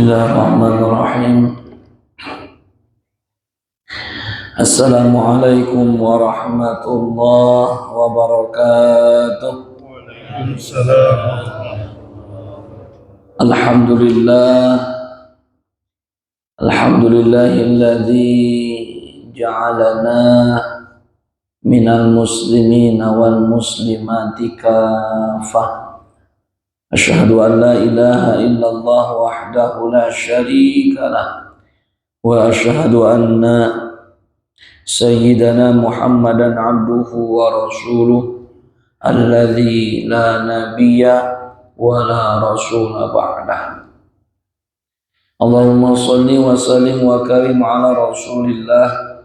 Bismillahirrahmanirrahim. Assalamualaikum warahmatullahi wabarakatuh. Alhamdulillah. Alhamdulillahilladzi ja'alana minal muslimina wal muslimati kafah. Asyhadu an la ilaha illallah wahdahu la syarika lah wa asyhadu anna sayyidana Muhammadan abduhu wa rasuluh alladzi la nabiyya wa la rasula ba'dah. Allahumma shalli wa sallim wa karim ala rasulillah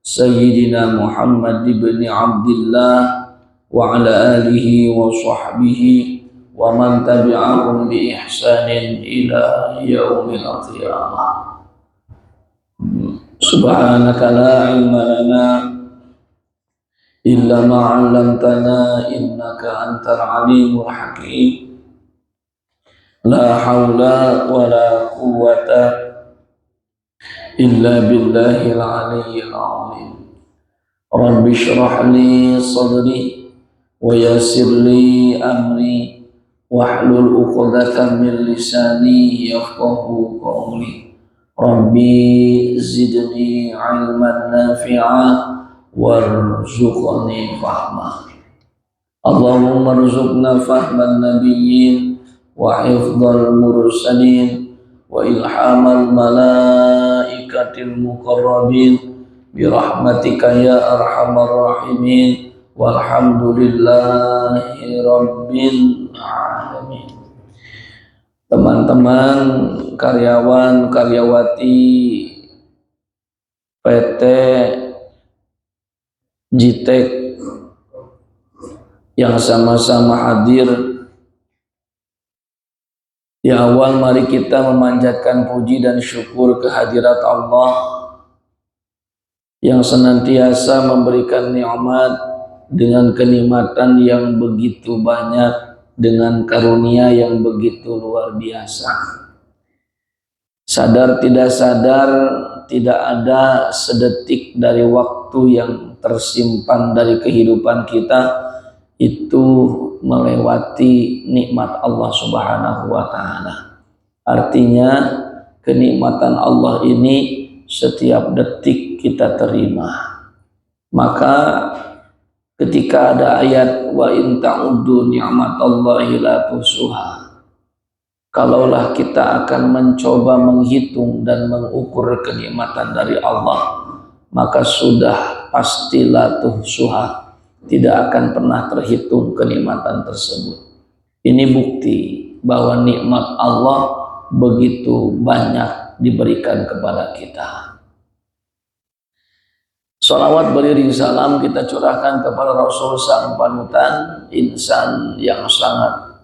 sayyidina Muhammad ibn Abdillah wa ala alihi wa sahbihi wa man tabi'ahum bi ihsanin ila yaumil qiyamah. Subhanaka la ilma lana illa ma 'allamtana innaka antal alimul hakim. La haula wa la quwwata illa billahil aliyyil azim. Rabbi shrah li sadri wa yassir li amri wahlul 'uqdatam min lisani yafqahu qawli. Rabbi zidni 'ilman nafi'a warzuqni fahma. Allahumma rzuqna fahman nabiyyin wa hifdzal mursalin wa ilhamal malaikatil muqarrabin bi rahmatika ya arhamar rahimin. Walhamdulillahi rabbil alamin. Teman-teman karyawan karyawati PT JITEK yang sama-sama hadir, di awal mari kita memanjatkan puji dan syukur kehadirat Allah yang senantiasa memberikan nikmat dengan kenikmatan yang begitu banyak, dengan karunia yang begitu luar biasa. Sadar tidak sadar, tidak ada sedetik dari waktu yang tersimpan dari kehidupan kita itu melewati nikmat Allah Subhanahu wa Ta'ala. Artinya kenikmatan Allah ini setiap detik kita terima. Maka ketika ada ayat wa in ta'uddu ni'matallahi la tuhsuha, kalaulah kita akan mencoba menghitung dan mengukur kenikmatan dari Allah, maka sudah pasti la tuhsuha, tidak akan pernah terhitung kenikmatan tersebut. Ini bukti bahwa nikmat Allah begitu banyak diberikan kepada kita. Salawat beriring salam kita curahkan kepada Rasul sang panutan, insan yang sangat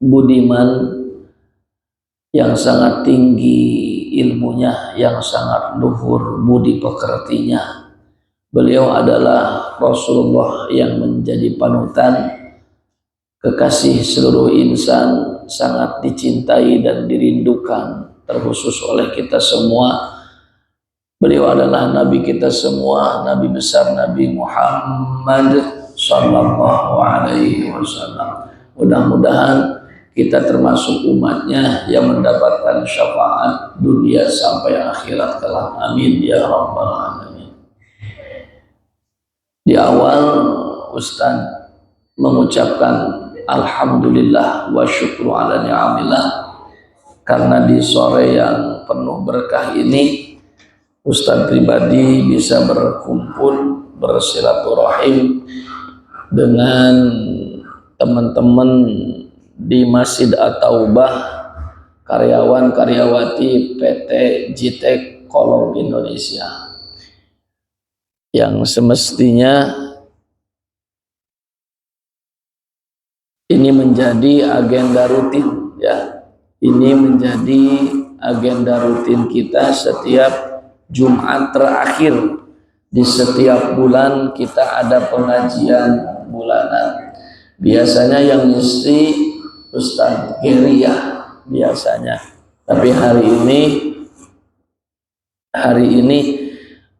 budiman, yang sangat tinggi ilmunya, yang sangat luhur budi pekertinya. Beliau adalah Rasulullah yang menjadi panutan, kekasih seluruh insan, sangat dicintai dan dirindukan terkhusus oleh kita semua. Beliau adalah Nabi kita semua, Nabi besar Nabi Muhammad Sallallahu Alaihi Wasallam. Mudah-mudahan kita termasuk umatnya yang mendapatkan syafaat dunia sampai akhirat kelak. Amin ya Rabbal Alamin. Di awal Ustaz mengucapkan Alhamdulillah wa syukru ala ni'amillah, karena di sore yang penuh berkah ini Ustaz pribadi bisa berkumpul, bersilaturahim dengan teman-teman di Masjid At-Taubah, karyawan karyawati PT JITEK Kolong Indonesia, yang semestinya ini menjadi agenda rutin, ya. Ini menjadi agenda rutin kita setiap Jumat terakhir di setiap bulan. Kita ada pengajian bulanan. Biasanya yang ngisi Ustaz Geri ya, biasanya. Tapi hari ini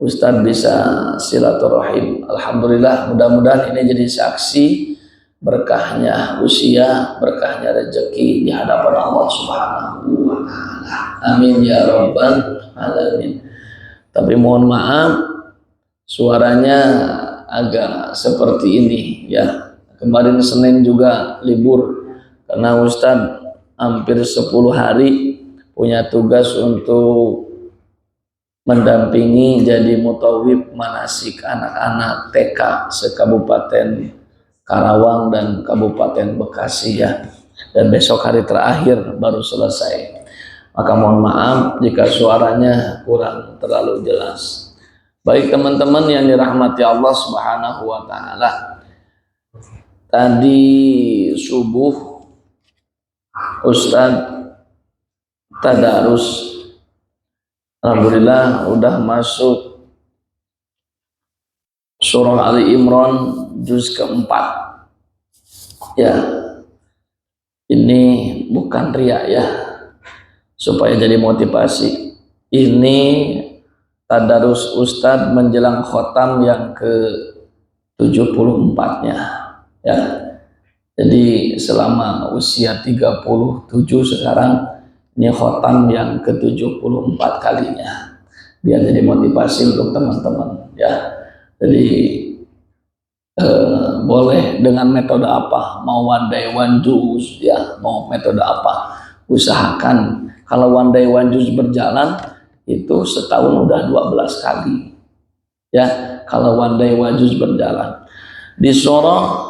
Ustadz bisa silaturahim. Alhamdulillah, mudah-mudahan ini jadi saksi berkahnya usia, berkahnya rezeki di hadapan Allah Subhanahu wa taala. Amin ya rabbal alamin. Tapi mohon maaf suaranya agak seperti ini ya. Kemarin Senin juga libur karena Ustadz hampir 10 hari punya tugas untuk mendampingi jadi mutawib manasik anak-anak TK se-Kabupaten Karawang dan Kabupaten Bekasi ya. Dan besok hari terakhir baru selesai. Maka mohon maaf jika suaranya kurang terlalu jelas. Baik teman-teman yang dirahmati Allah Subhanahu wa taala. Tadi subuh Ustadz tadarus, alhamdulillah udah masuk surah Ali Imran juz keempat ya. Ini bukan riya ya, supaya jadi motivasi. Ini tadarus Ustadz menjelang khotam yang ke 74-nya ya. Jadi selama usia 37 sekarang ini khotam yang ke-74 kalinya. Biar jadi motivasi untuk teman-teman ya. Jadi boleh dengan metode apa, mau one day one juz ya, mau metode apa, usahakan kalau one day one juz berjalan itu setahun udah 12 kali ya. Kalau one day one juz berjalan di surah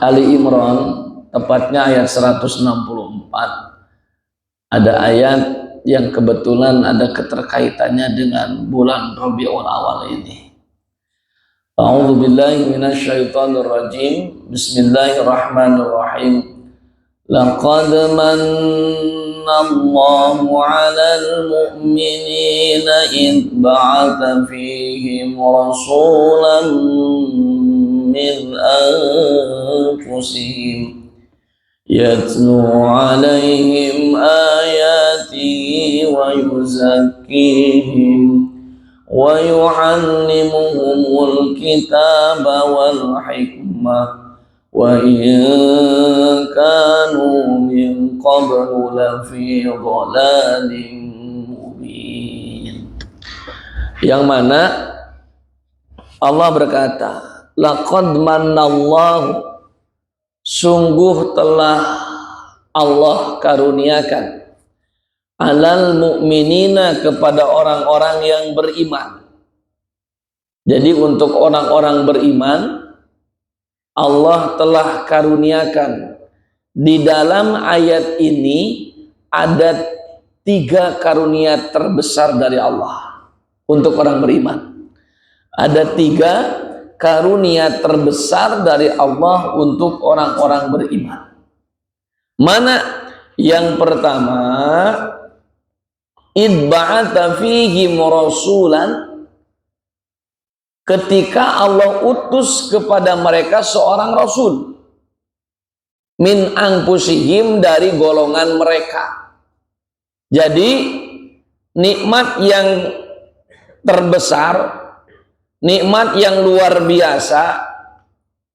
Ali Imran, tepatnya ayat 164, ada ayat yang kebetulan ada keterkaitannya dengan bulan Rabiul Awal ini. A'udzu billahi minasyaitonir rajim. Bismillahirrahmanirrahim. Laqad manna Allahu 'alal mu'minina id ba'atha fihim rasulan min anfusihim yatlu 'alaihim ayatihi wa yuzakkihim wa yu'allimuhumul kitaba wal hikmah wa in kanu min qablu lafi dhalalin mubin. Yang mana Allah berkata, laqad mannallahu, sungguh telah Allah karuniakan, alal mu'minina, kepada orang-orang yang beriman. Jadi untuk orang-orang beriman Allah telah karuniakan. Di dalam ayat ini ada 3 karunia terbesar dari Allah untuk orang beriman. Ada 3 karunia terbesar dari Allah untuk orang-orang beriman. Mana? Yang pertama, id ba'atha fihim rasulan, ketika Allah utus kepada mereka seorang rasul, min anfusihim, dari golongan mereka. Jadi nikmat yang terbesar, nikmat yang luar biasa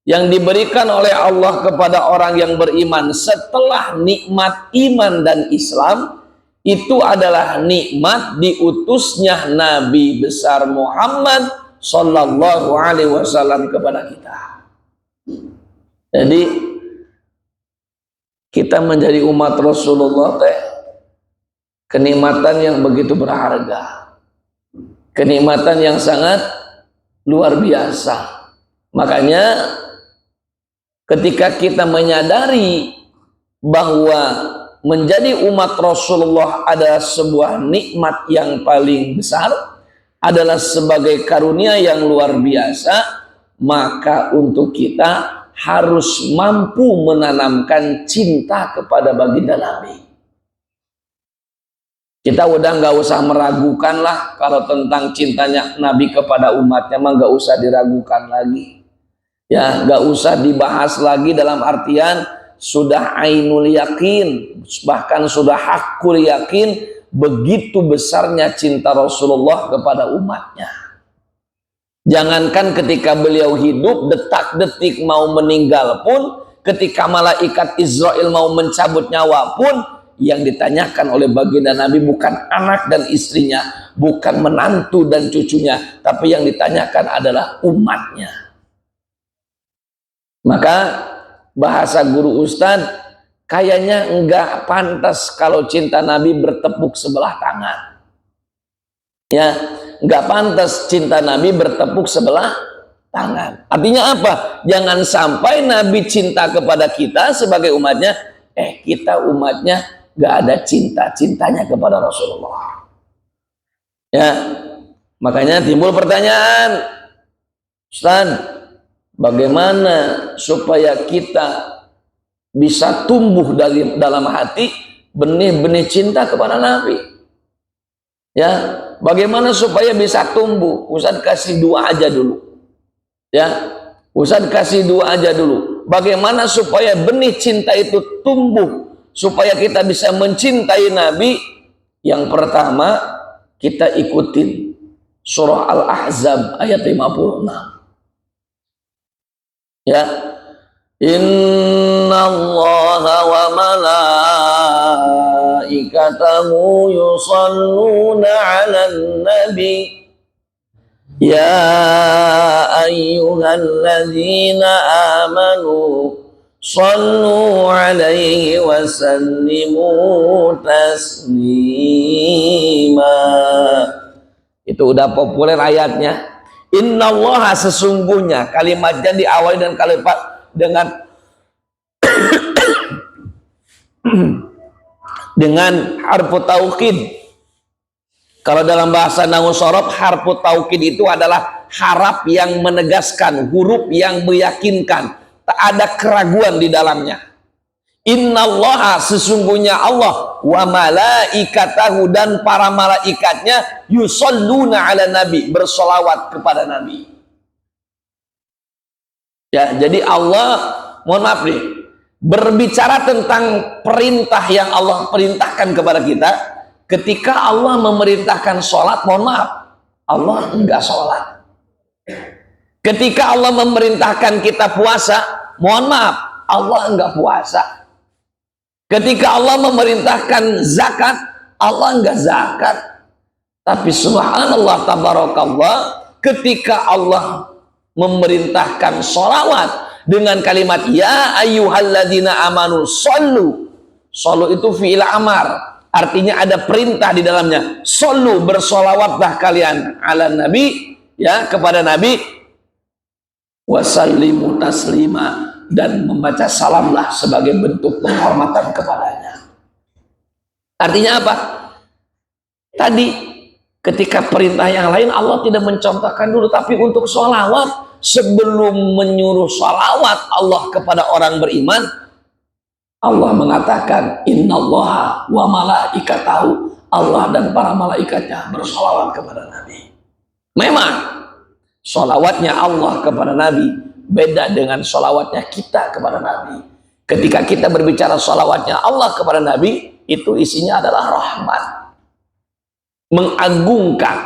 yang diberikan oleh Allah kepada orang yang beriman setelah nikmat iman dan Islam, itu adalah nikmat diutusnya Nabi besar Muhammad Sallallahu Alaihi Wasallam kepada kita. Jadi kita menjadi umat Rasulullah teh kenikmatan yang begitu berharga, kenikmatan yang sangat luar biasa. Makanya ketika kita menyadari bahwa menjadi umat Rasulullah adalah sebuah nikmat yang paling besar, adalah sebagai karunia yang luar biasa, maka untuk kita harus mampu menanamkan cinta kepada baginda Nabi. Kita udah nggak usah meragukan lah kalau tentang cintanya Nabi kepada umatnya, mah nggak usah diragukan lagi. Ya, nggak usah dibahas lagi dalam artian sudah ainul yakin, bahkan sudah hakul yakin, begitu besarnya cinta Rasulullah kepada umatnya. Jangankan ketika beliau hidup, detak-detik mau meninggal pun, ketika malaikat Israel mau mencabut nyawa pun, yang ditanyakan oleh baginda Nabi bukan anak dan istrinya, bukan menantu dan cucunya, tapi yang ditanyakan adalah umatnya. Maka bahasa guru Ustadz, kayaknya enggak pantas kalau cinta Nabi bertepuk sebelah tangan. Ya, enggak pantas cinta Nabi bertepuk sebelah tangan. Artinya apa? Jangan sampai Nabi cinta kepada kita sebagai umatnya, kita umatnya enggak ada cinta-cintanya kepada Rasulullah. Ya, makanya timbul pertanyaan, Ustaz, bagaimana supaya kita bisa tumbuh dalam hati benih-benih cinta kepada Nabi? Ya, bagaimana supaya bisa tumbuh? Ustaz kasih dua aja dulu. Ya, Ustaz kasih dua aja dulu. Bagaimana supaya benih cinta itu tumbuh, supaya kita bisa mencintai Nabi? Yang pertama, kita ikutin surah Al-Ahzab ayat 56. Ya, innallaha wa malaikatahu yusalluna 'alan nabi ya ayyuhalladzina amanu sallu 'alaihi wa sallimu taslima. Itu udah populer ayatnya. Innallaha, sesungguhnya, kalimatnya diawali dan kalimat dengan dengan harfu taukid. Kalau dalam bahasa nahwu shorof, harfu taukid itu adalah haraf yang menegaskan, huruf yang meyakinkan, tak ada keraguan di dalamnya. Innallaha, sesungguhnya Allah, wa malaikatahu, dan para malaikatnya, yusalluna ala nabi, bersolawat kepada Nabi. Ya, jadi Allah, mohon maaf nih, berbicara tentang perintah yang Allah perintahkan kepada kita. Ketika Allah memerintahkan sholat, mohon maaf, Allah enggak sholat. Ketika Allah memerintahkan kita puasa, mohon maaf, Allah enggak puasa. Ketika Allah memerintahkan zakat, Allah enggak zakat. Tapi subhanallah tabarakallah, ketika Allah memerintahkan sholawat dengan kalimat ya ayyuhalladzina amanu sallu. Sallu itu fi'il amar, artinya ada perintah di dalamnya. Sallu, bersolawatlah kalian ala nabi, ya, kepada Nabi, wasallimu taslima, dan membaca salamlah sebagai bentuk penghormatan kepadanya. Artinya apa? Tadi ketika perintah yang lain Allah tidak mencontohkan dulu, tapi untuk sholawat, sebelum menyuruh sholawat Allah kepada orang beriman, Allah mengatakan innallaha wa malaikatahu, Allah dan para malaikatnya bersholawat kepada Nabi. Memang sholawatnya Allah kepada Nabi beda dengan sholawatnya kita kepada Nabi. Ketika kita berbicara sholawatnya Allah kepada Nabi, itu isinya adalah rahmat, mengagungkan,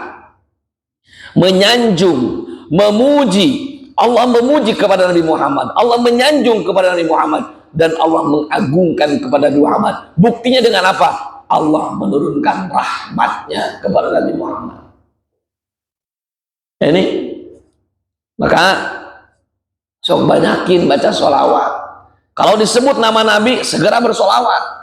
menyanjung, memuji. Allah memuji kepada Nabi Muhammad, Allah menyanjung kepada Nabi Muhammad, dan Allah mengagungkan kepada Nabi Muhammad. Buktinya dengan apa? Allah menurunkan rahmatnya kepada Nabi Muhammad. Ini maka sok banyakin baca sholawat. Kalau disebut nama Nabi, segera bersolawat.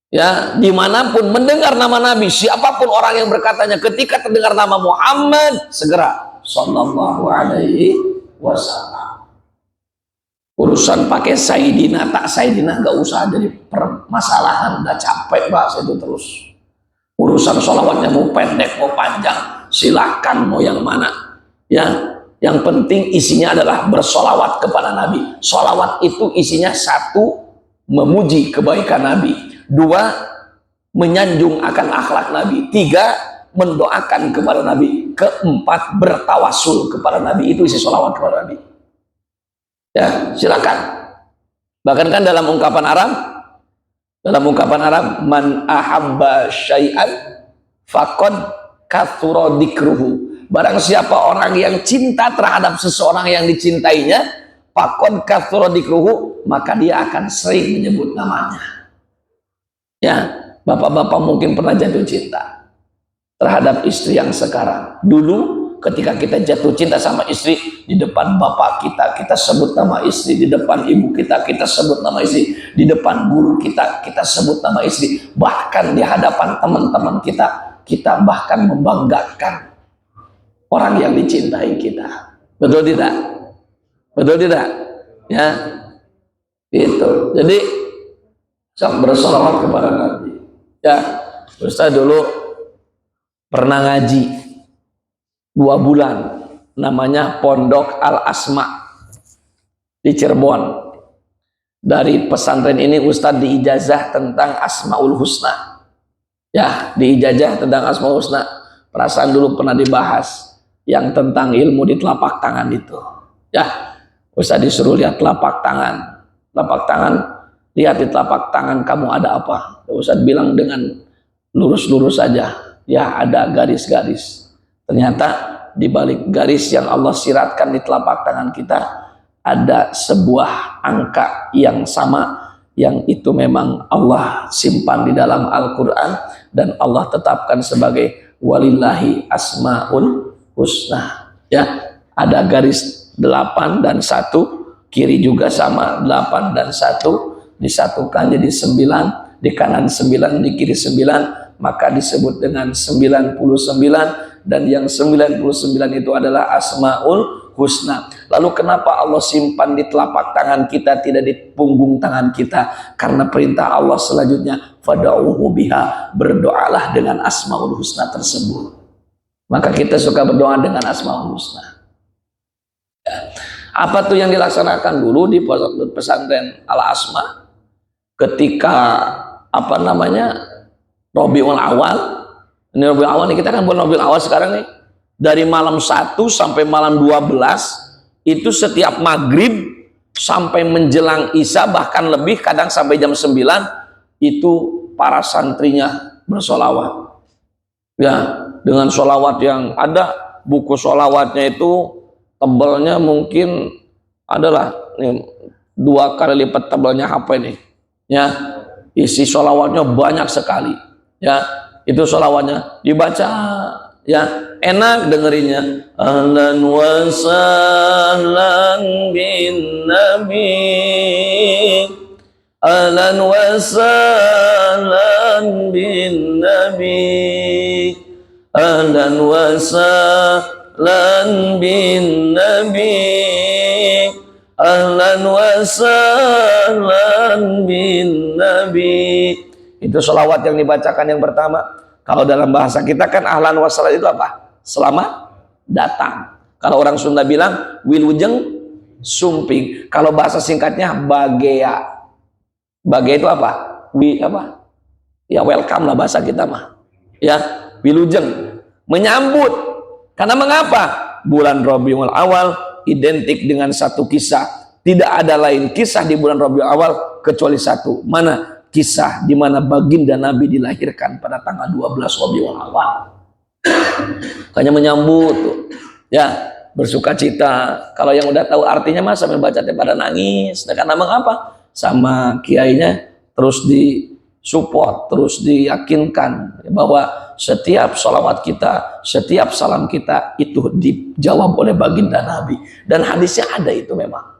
Ya, dimanapun mendengar nama Nabi, siapapun orang yang berkatanya, ketika terdengar nama Muhammad, segera sallallahu alaihi wasallam. Urusan pakai Sayyidina tak Sayyidina gak usah jadi permasalahan, udah capek bahas itu terus. Urusan sholawatnya mau pendek mau panjang, silahkan mau yang mana. Ya, yang penting isinya adalah bersolawat kepada Nabi. Solawat itu isinya satu, memuji kebaikan Nabi. Dua, menyanjung akan akhlak Nabi. Tiga, mendoakan kepada Nabi. Keempat, bertawasul kepada Nabi. Itu isi solawat kepada Nabi. Ya, silakan. Bahkan kan dalam ungkapan Arab, man ahabba syai'an faqad kathura dzikruhu. Barang siapa orang yang cinta terhadap seseorang yang dicintainya, faqad kathura dzikruhu, maka dia akan sering menyebut namanya. Ya, bapak-bapak mungkin pernah jatuh cinta terhadap istri yang sekarang. Dulu ketika kita jatuh cinta sama istri, di depan bapak kita sebut nama istri, di depan ibu kita sebut nama istri, di depan guru kita sebut nama istri, bahkan di hadapan teman-teman kita bahkan membanggakan orang yang dicintai kita. Betul tidak? Betul tidak? Ya, itu. Jadi bersolawat kepada Nabi. Ya, Ustaz dulu pernah ngaji 2 bulan, namanya Pondok Al Asma di Cirebon. Dari pesantren ini Ustadz diijazah tentang Asmaul Husna. Ya, diijazah tentang Asmaul Husna. Perasaan dulu pernah dibahas yang tentang ilmu di telapak tangan itu. Ya, Ustadz disuruh lihat telapak tangan. Telapak tangan, lihat di telapak tangan kamu ada apa? Ustadz bilang dengan lurus-lurus saja. Ya, ada garis-garis. Ternyata di balik garis yang Allah siratkan di telapak tangan kita ada sebuah angka yang sama, yang itu memang Allah simpan di dalam Al-Quran dan Allah tetapkan sebagai walillahi asmaul husna. Ya, ada garis 8 dan 1, kiri juga sama 8 dan 1, disatukan jadi 9, di kanan 9, di kiri 9, maka disebut dengan 99. Dan yang 99 itu adalah Asmaul Husna. Lalu kenapa Allah simpan di telapak tangan kita, tidak di punggung tangan kita? Karena perintah Allah selanjutnya, fad'uhu biha, berdoalah dengan Asmaul Husna tersebut. Maka kita suka berdoa dengan Asmaul Husna. Ya. Apa tuh yang dilaksanakan dulu di pesantren Al Asma ketika Rabiul Awal. Ini Rabiul Awal nih, kita kan bulan Rabiul Awal sekarang nih, dari malam 1 sampai malam 12 itu setiap maghrib sampai menjelang isya, bahkan lebih, kadang sampai jam 9 itu para santrinya bersolawat. Ya, dengan solawat yang ada buku solawatnya itu tebalnya mungkin adalah 2 kali lipat tebalnya HP nih. Ya, isi solawatnya banyak sekali. Ya, itu sholawatnya dibaca, ya enak dengerinnya. Ahlan wa sahlan bin nabi, ahlan wa sahlan bin nabi, ahlan wa sahlan bin nabi, ahlan wa sahlan bin nabi. Itu sholawat yang dibacakan yang pertama. Kalau dalam bahasa kita kan ahlan wa sahlan itu apa? Selamat datang. Kalau orang Sunda bilang wilujeng sumping. Kalau bahasa singkatnya bagea. Bagea itu apa? Ya welcome lah bahasa kita mah. Ya, wilujeng, menyambut. Karena mengapa? Bulan Rabiul Awal identik dengan satu kisah. Tidak ada lain kisah di bulan Rabiul Awal kecuali satu. Mana? Kisah di mana baginda Nabi dilahirkan pada tanggal 12 Rabiul Awal. Makanya menyambut tuh, ya, bersuka cita. Kalau yang udah tahu artinya mah sambil baca pada nangis. Nah, karena mengapa? Sama kiainya terus disupport, terus diyakinkan bahwa setiap sholawat kita, setiap salam kita itu dijawab oleh baginda Nabi. Dan hadisnya ada itu memang.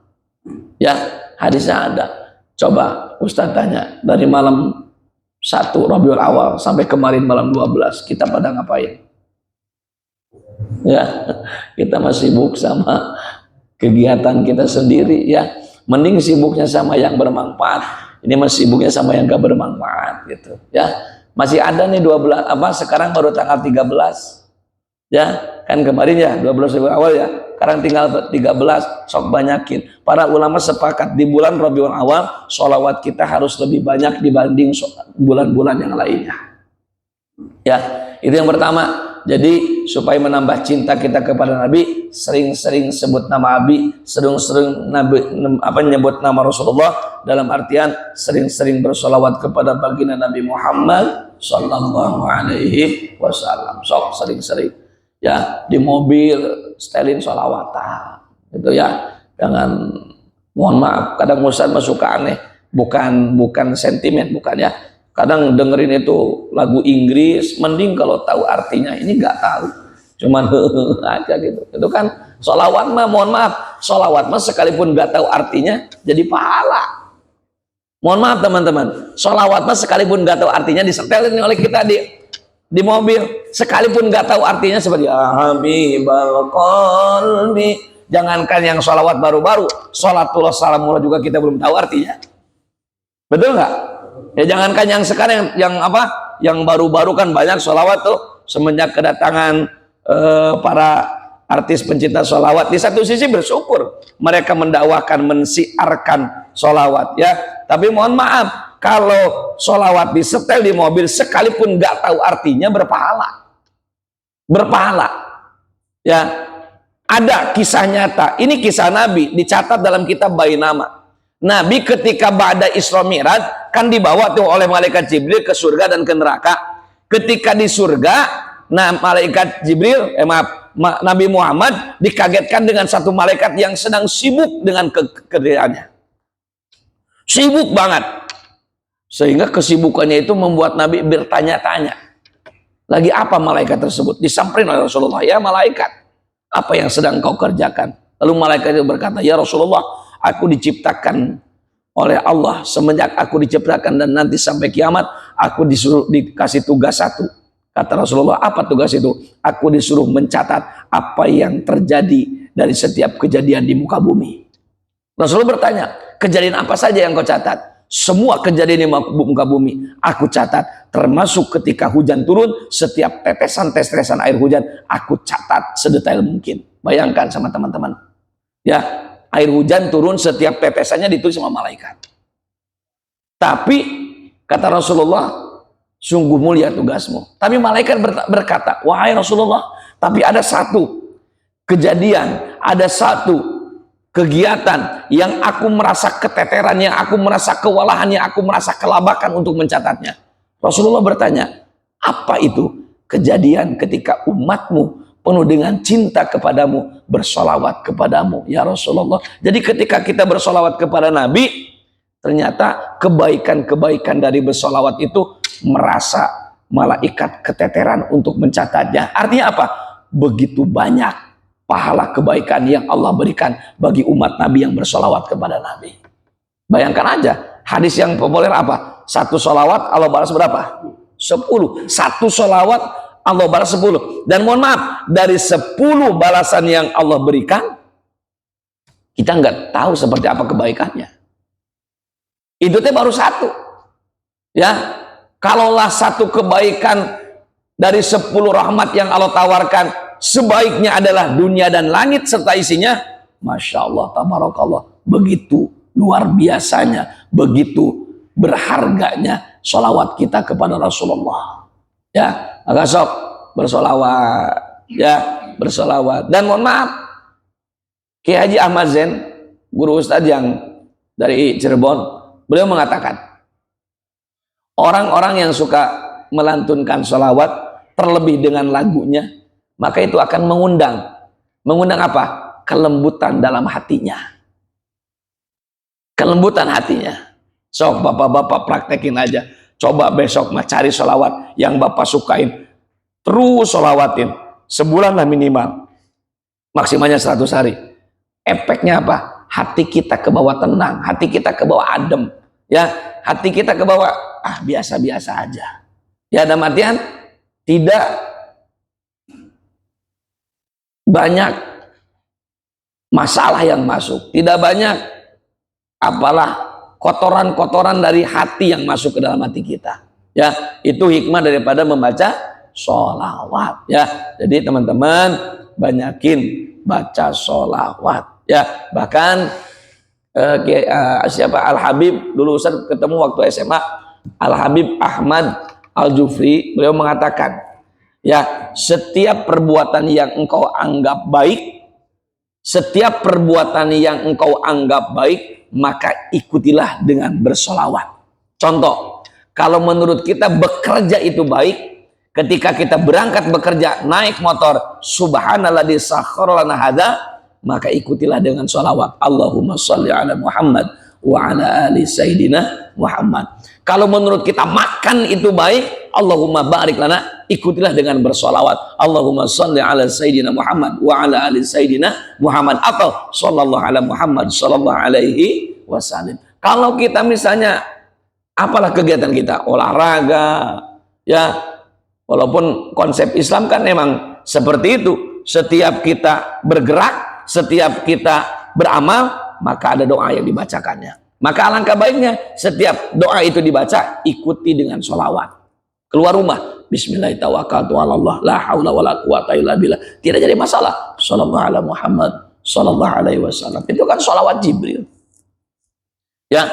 Ya, hadisnya ada. Coba Ustaz tanya, dari malam 1 Rabiul Awal sampai kemarin malam 12 kita pada ngapain? Ya, kita masih sibuk sama kegiatan kita sendiri, ya. Mending sibuknya sama yang bermanfaat. Ini masih sibuknya sama yang gak bermanfaat gitu, ya. Masih ada nih 12 sekarang baru tanggal 13. Ya, kan kemarin ya 12 Rabiul Awal ya. Sekarang tinggal 13, sok banyakin. Para ulama sepakat di bulan Rabiul Awal sholawat kita harus lebih banyak dibanding bulan-bulan yang lainnya. Ya, itu yang pertama. Jadi supaya menambah cinta kita kepada Nabi, sering-sering sebut nama Nabi, sering-sering nyebut nama Rasulullah, dalam artian sering-sering bersolawat kepada baginda Nabi Muhammad sallallahu alaihi wasallam. Sok sering-sering ya, di mobil setelin solawatan gitu ya. Jangan, mohon maaf, kadang Ustaz suka aneh, bukan sentimen, bukan ya. Kadang dengerin itu lagu Inggris, mending kalau tahu artinya. Ini nggak tahu, cuman aja gitu. Itu kan sholawat mah, mohon maaf, sholawat mah sekalipun nggak tahu artinya jadi pahala. Mohon maaf teman-teman, sholawat mah sekalipun nggak tahu artinya disetelin oleh kita di mobil, sekalipun nggak tahu artinya, seperti Habibal Qalbi. Jangankan yang sholawat baru-baru, sholatullah salamullah juga kita belum tahu artinya. Betul nggak? Ya jangankan yang sekarang, yang apa, yang baru-baru kan banyak sholawat tuh semenjak kedatangan para artis pencinta sholawat. Di satu sisi bersyukur mereka mendakwakan, mensiarkan sholawat ya. Tapi mohon maaf, kalau sholawat disetel di mobil sekalipun nggak tahu artinya berpahala ya. Ada kisah nyata, ini kisah Nabi, dicatat dalam kitab Bainama. Nabi ketika ba'da Isra Mi'raj kan dibawa tuh oleh malaikat Jibril ke surga dan ke neraka. Ketika di surga, nah malaikat Jibril, Nabi Muhammad dikagetkan dengan satu malaikat yang sedang sibuk dengan kerjaannya. Sibuk banget. Sehingga kesibukannya itu membuat Nabi bertanya-tanya. Lagi apa malaikat tersebut? Disamperin oleh Rasulullah, ya malaikat, apa yang sedang kau kerjakan? Lalu malaikat itu berkata, ya Rasulullah, aku diciptakan oleh Allah semenjak aku diciptakan dan nanti sampai kiamat aku dikasih tugas satu. Kata Rasulullah, apa tugas itu? Aku disuruh mencatat apa yang terjadi dari setiap kejadian di muka bumi. Rasulullah bertanya, kejadian apa saja yang kau catat? Semua kejadian di muka bumi aku catat, termasuk ketika hujan turun, setiap tetesan air hujan aku catat sedetail mungkin. Bayangkan sama teman-teman ya, air hujan turun, setiap tetesannya ditulis sama malaikat. Tapi kata Rasulullah, sungguh mulia tugasmu. Tapi malaikat berkata, wahai Rasulullah, tapi ada satu kejadian, ada satu kegiatan yang aku merasa keteteran, yang aku merasa kewalahan, yang aku merasa kelabakan untuk mencatatnya. Rasulullah bertanya, apa itu? Kejadian ketika umatmu penuh dengan cinta kepadamu, bersolawat kepadamu, ya Rasulullah. Jadi ketika kita bersolawat kepada Nabi, ternyata kebaikan-kebaikan dari bersolawat itu merasa malaikat keteteran untuk mencatatnya. Artinya apa? Begitu banyak pahala kebaikan yang Allah berikan bagi umat Nabi yang bersolawat kepada Nabi. Bayangkan aja, hadis yang populer apa? Satu solawat Allah balas berapa? 10. Satu solawat Allah balas 10. Dan mohon maaf, dari 10 balasan yang Allah berikan, kita nggak tahu seperti apa kebaikannya. Itu baru satu. Ya, kalaulah satu kebaikan dari 10 rahmat yang Allah tawarkan, sebaiknya adalah dunia dan langit serta isinya, Masya Allah, tabarakallah, begitu luar biasanya, begitu berharganya sholawat kita kepada Rasulullah. Ya, maka sok bersolawat, ya bersolawat. Dan mohon maaf, Kiai Haji Ahmad Zain, guru ustadz yang dari Cirebon, beliau mengatakan, orang-orang yang suka melantunkan sholawat terlebih dengan lagunya, maka itu akan mengundang apa? Kelembutan dalam hatinya. Kelembutan hatinya. Sok bapak-bapak praktekin aja. Coba besok cari sholawat yang bapak sukain. Terus sholawatin. Sebulan lah minimal. Maksimalnya 100 hari. Efeknya apa? Hati kita ke bawah tenang. Hati kita ke bawah adem. Ya, hati kita ke bawah biasa-biasa aja. Ya, dalam artian tidak banyak masalah yang masuk, tidak banyak kotoran-kotoran dari hati yang masuk ke dalam hati kita. Ya, itu hikmah daripada membaca sholawat. Ya, jadi teman-teman banyakin baca sholawat. Ya, bahkan siapa Al Habib dulu Ustaz ketemu waktu SMA, Al Habib Ahmad Al Jufri, beliau mengatakan, Ya, setiap perbuatan yang engkau anggap baik, setiap perbuatan yang engkau anggap baik, maka ikutilah dengan bersolawat. Contoh, kalau menurut kita bekerja itu baik, ketika kita berangkat bekerja, naik motor, subhanalladzi sakhkhara lana hadza, maka ikutilah dengan sholawat. Allahumma sholli ala Muhammad wa ala ali sayyidina Muhammad. Kalau menurut kita makan itu baik, Allahumma barik lana, ikutilah dengan bersolawat. Allahumma sholli ala sayyidina Muhammad wa ala ali sayyidina Muhammad, atau sallallahu ala Muhammad sallallahu alaihi wasallam. Kalau kita misalnya, apalah kegiatan kita, olahraga, ya, walaupun konsep Islam kan memang seperti itu, setiap kita bergerak, setiap kita beramal, maka ada doa yang dibacakannya. Maka alangkah baiknya setiap doa itu dibaca, ikuti dengan sholawat. Keluar rumah, bismillahirrahmanirrahim, la haula wala quwata illa billah, tidak jadi masalah, sallallahu ala Muhammad sallallahu alaihi wasallam. Itu kan sholawat Jibril, ya,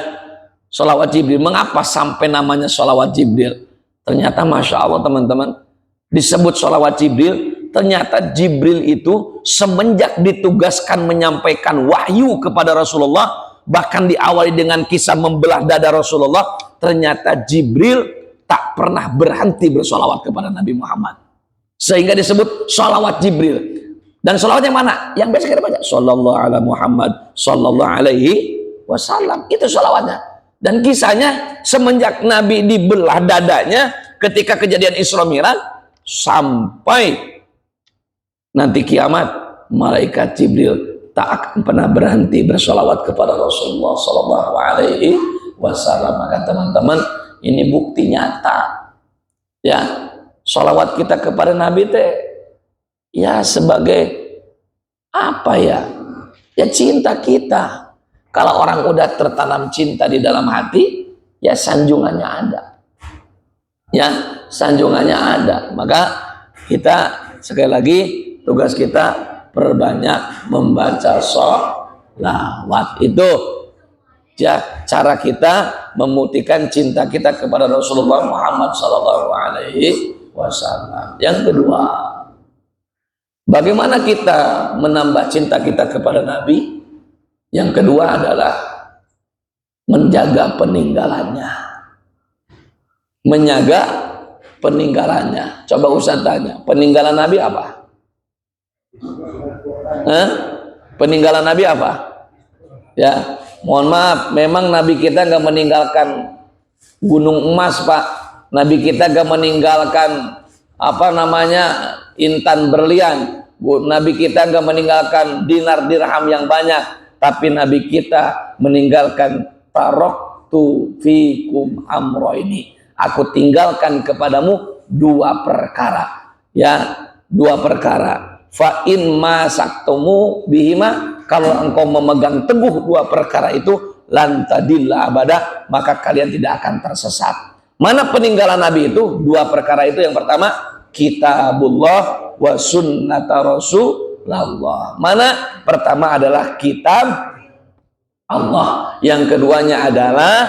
sholawat Jibril. Mengapa sampai namanya sholawat Jibril? Ternyata Masya Allah teman-teman, disebut sholawat Jibril, ternyata Jibril itu semenjak ditugaskan menyampaikan wahyu kepada Rasulullah, bahkan diawali dengan kisah membelah dada Rasulullah, ternyata Jibril tak pernah berhenti bersolawat kepada Nabi Muhammad, sehingga disebut sholawat Jibril. Dan sholawatnya mana? Yang biasa kita baca, sallallahu ala Muhammad sallallahu alaihi wasallam, itu sholawatnya. Dan kisahnya semenjak Nabi dibelah dadanya ketika kejadian Isra Mi'raj sampai nanti kiamat, malaikat Jibril tak akan pernah berhenti bersolawat kepada Rasulullah Sallallahu Alaihi Wasallam. Maka teman-teman, ini bukti nyata, ya, solawat kita kepada Nabi teh, ya, sebagai apa ya? Ya, cinta kita. Kalau orang udah tertanam cinta di dalam hati, ya sanjungannya ada. Ya, sanjungannya ada. Maka kita sekali lagi, tugas kita perbanyak membaca sholawat. Itu ya cara kita membuktikan cinta kita kepada Rasulullah Muhammad Sallallahu Alaihi Wasallam. Yang kedua, bagaimana kita menambah cinta kita kepada Nabi? Yang kedua adalah menjaga peninggalannya. Menjaga peninggalannya. Coba Ustaz tanya, peninggalan Nabi apa? Peninggalan Nabi apa? Ya, mohon maaf, memang Nabi kita nggak meninggalkan gunung emas, Pak. Nabi kita nggak meninggalkan apa namanya intan berlian. Nabi kita nggak meninggalkan dinar dirham yang banyak. Tapi Nabi kita meninggalkan taraktu fikum amroini. Aku tinggalkan kepadamu dua perkara. Ya, dua perkara. Fa in masaktumu bihima, kalau engkau memegang teguh dua perkara itu, lan tadilla abada, maka kalian tidak akan tersesat. Mana peninggalan Nabi itu? Dua perkara itu. Yang pertama, kitabullah wa sunnata rasul Allah. Mana? Pertama adalah kitab Allah, yang keduanya adalah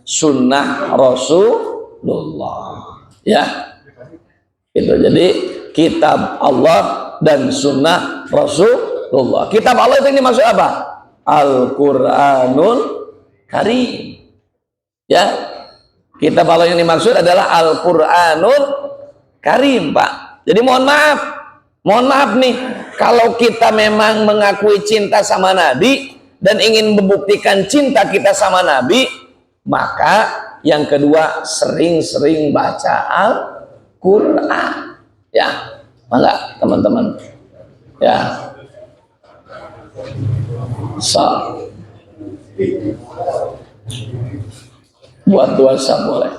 sunnah Rasulullah. Ya, itu. Jadi kitab Allah dan sunnah Rasulullah. Kitab Allah itu ini maksud apa? Al-Quranul Karim. Ya, kitab Allah yang dimaksud adalah Al-Quranul Karim, Pak. Jadi mohon maaf nih, kalau kita memang mengakui cinta sama Nabi dan ingin membuktikan cinta kita sama Nabi, maka yang kedua, sering-sering baca Al-Quran. Ya, enggak teman-teman? Ya, buat dosa boleh.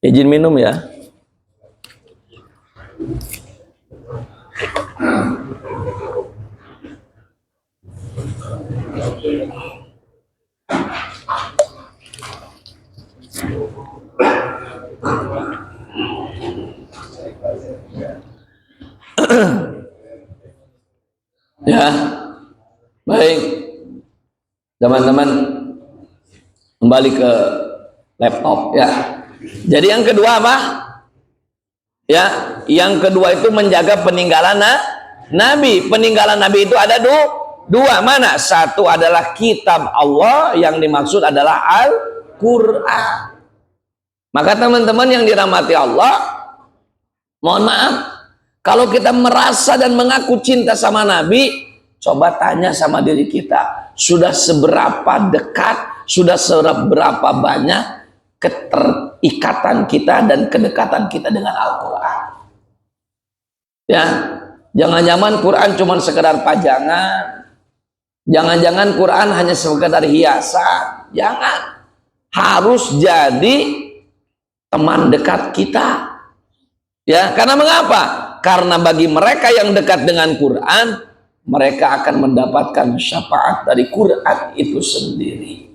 Izin minum ya. Ya, baik teman-teman, kembali ke laptop ya. Jadi yang kedua apa? Ya, yang kedua itu menjaga peninggalan Nabi. Peninggalan Nabi itu ada dua. Mana? Satu adalah kitab Allah, yang dimaksud adalah Al-Quran. Maka teman-teman yang dirahmati Allah, mohon maaf, kalau kita merasa dan mengaku cinta sama Nabi, coba tanya sama diri kita, sudah seberapa dekat, sudah seberapa banyak keterikatan kita dan kedekatan kita dengan Al-Quran. Ya, jangan-jangan Quran cuma sekedar pajangan, jangan-jangan Quran hanya sekedar hiasan. Jangan, harus jadi teman dekat kita. Ya, karena mengapa? Karena bagi mereka yang dekat dengan Quran, mereka akan mendapatkan syafaat dari Quran itu sendiri.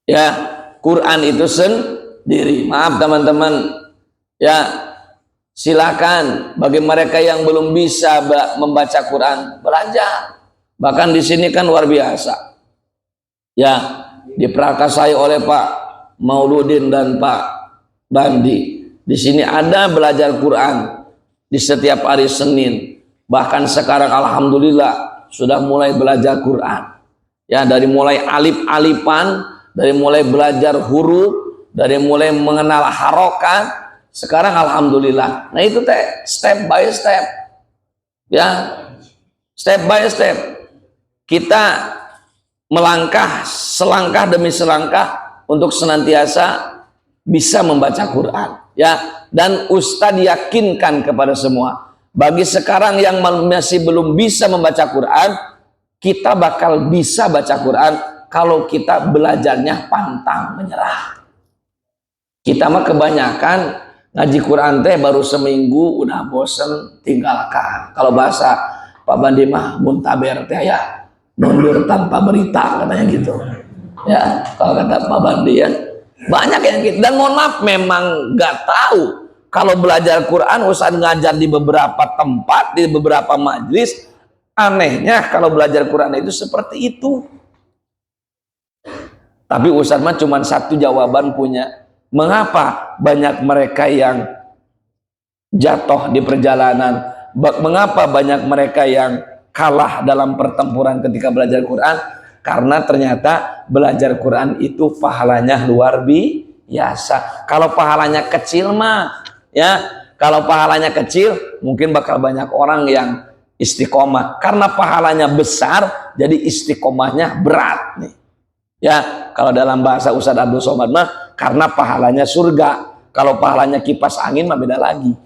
Ya, Quran itu sendiri. Maaf teman-teman, ya, silakan bagi mereka yang belum bisa membaca Quran, belajar. Bahkan di sini kan luar biasa. Ya, diprakarsai oleh Pak Mauludin dan Pak Bandi. Di sini ada belajar Quran di setiap hari Senin. Bahkan sekarang alhamdulillah sudah mulai belajar Quran. Ya, dari mulai alif-alifan, dari mulai belajar huruf, dari mulai mengenal harokat, sekarang alhamdulillah. Nah itu teh step by step. Ya, step by step. Kita melangkah selangkah demi selangkah untuk senantiasa bisa membaca Quran. Ya, dan Ustadz yakinkan kepada semua, bagi sekarang yang masih belum bisa membaca Quran, kita bakal bisa baca Quran kalau kita belajarnya pantang menyerah. Kita mah kebanyakan ngaji Quran teh baru seminggu udah bosen, tinggalkan. Kalau bahasa Pak Bandi mah muntaber teh ya, mundur tanpa berita katanya gitu. Ya, kalau kata Pak Bandi ya, banyak yang gitu. Dan mohon maaf, memang nggak tahu kalau belajar Quran Ustadz ngajar di beberapa tempat, di beberapa majelis. Anehnya kalau belajar Quran itu seperti itu. Tapi Ustadz mah cuma satu jawaban punya. Mengapa banyak mereka yang jatuh di perjalanan? Mengapa banyak mereka yang kalah dalam pertempuran ketika belajar Quran? Karena ternyata belajar Quran itu pahalanya luar biasa. Kalau pahalanya kecil mah, ya, kalau pahalanya kecil mungkin bakal banyak orang yang istiqomah. Karena pahalanya besar, jadi istiqomahnya berat nih. Ya, kalau dalam bahasa Ustadz Abdul Somad mah, karena pahalanya surga. Kalau pahalanya kipas angin mah beda lagi.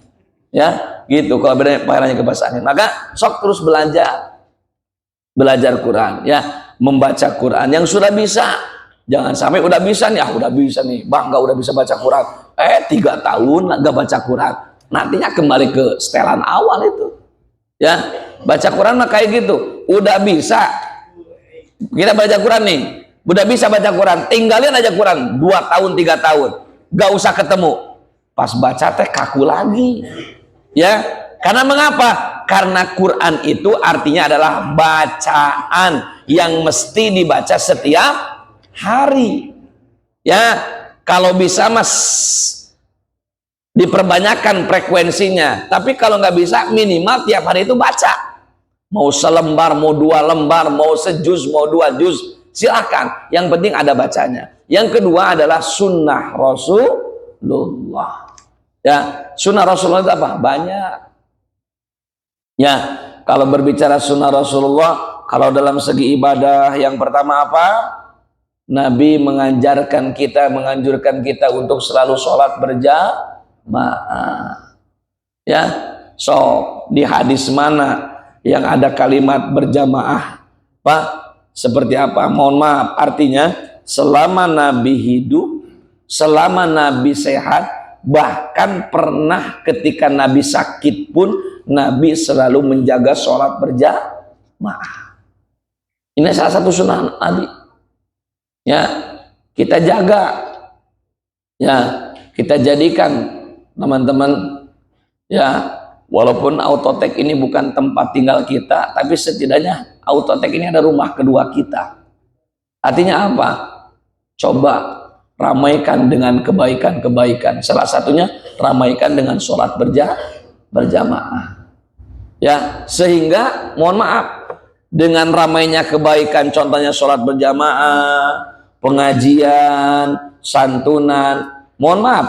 Ya, gitu. Kalau beda pahalanya kipas angin, maka sok terus belajar Quran, ya, membaca Quran yang sudah bisa. Jangan sampai udah bisa nih, udah bisa nih, bangga udah bisa baca Quran. 3 tahun nggak baca Quran, nantinya kembali ke setelan awal itu. Ya, baca Quran mah kayak gitu. Udah bisa, kita baca Quran nih, udah bisa baca Quran, tinggalin aja Quran 2 tahun 3 tahun, gak usah ketemu. Pas baca teh kaku lagi. Ya, karena mengapa? Karena Quran itu artinya adalah bacaan yang mesti dibaca setiap hari. Ya, kalau bisa mas diperbanyakkan frekuensinya. Tapi kalau nggak bisa, minimal tiap hari itu baca. Mau selembar, mau 2 lembar, mau sejuz, mau 2 juz, silahkan. Yang penting ada bacanya. Yang kedua adalah sunnah Rasulullah. Ya, sunnah Rasulullah itu apa? Banyak. Ya, kalau berbicara sunnah Rasulullah, kalau dalam segi ibadah, yang pertama apa? Nabi menganjurkan kita untuk selalu sholat berjamaah. Ya, so di hadis mana yang ada kalimat berjamaah? Pak, seperti apa? Mohon maaf, artinya selama Nabi hidup, selama Nabi sehat, bahkan pernah ketika Nabi sakit pun Nabi selalu menjaga sholat berjamaah. Ini salah satu sunnah Nabi. Ya, kita jaga. Ya, kita jadikan teman-teman. Ya, walaupun Autotek ini bukan tempat tinggal kita, tapi setidaknya Autotek ini ada rumah kedua kita. Artinya apa? Coba ramaikan dengan kebaikan-kebaikan. Salah satunya ramaikan dengan sholat berjamaah. Ya, sehingga mohon maaf, dengan ramainya kebaikan, contohnya sholat berjamaah, pengajian, santunan. Mohon maaf,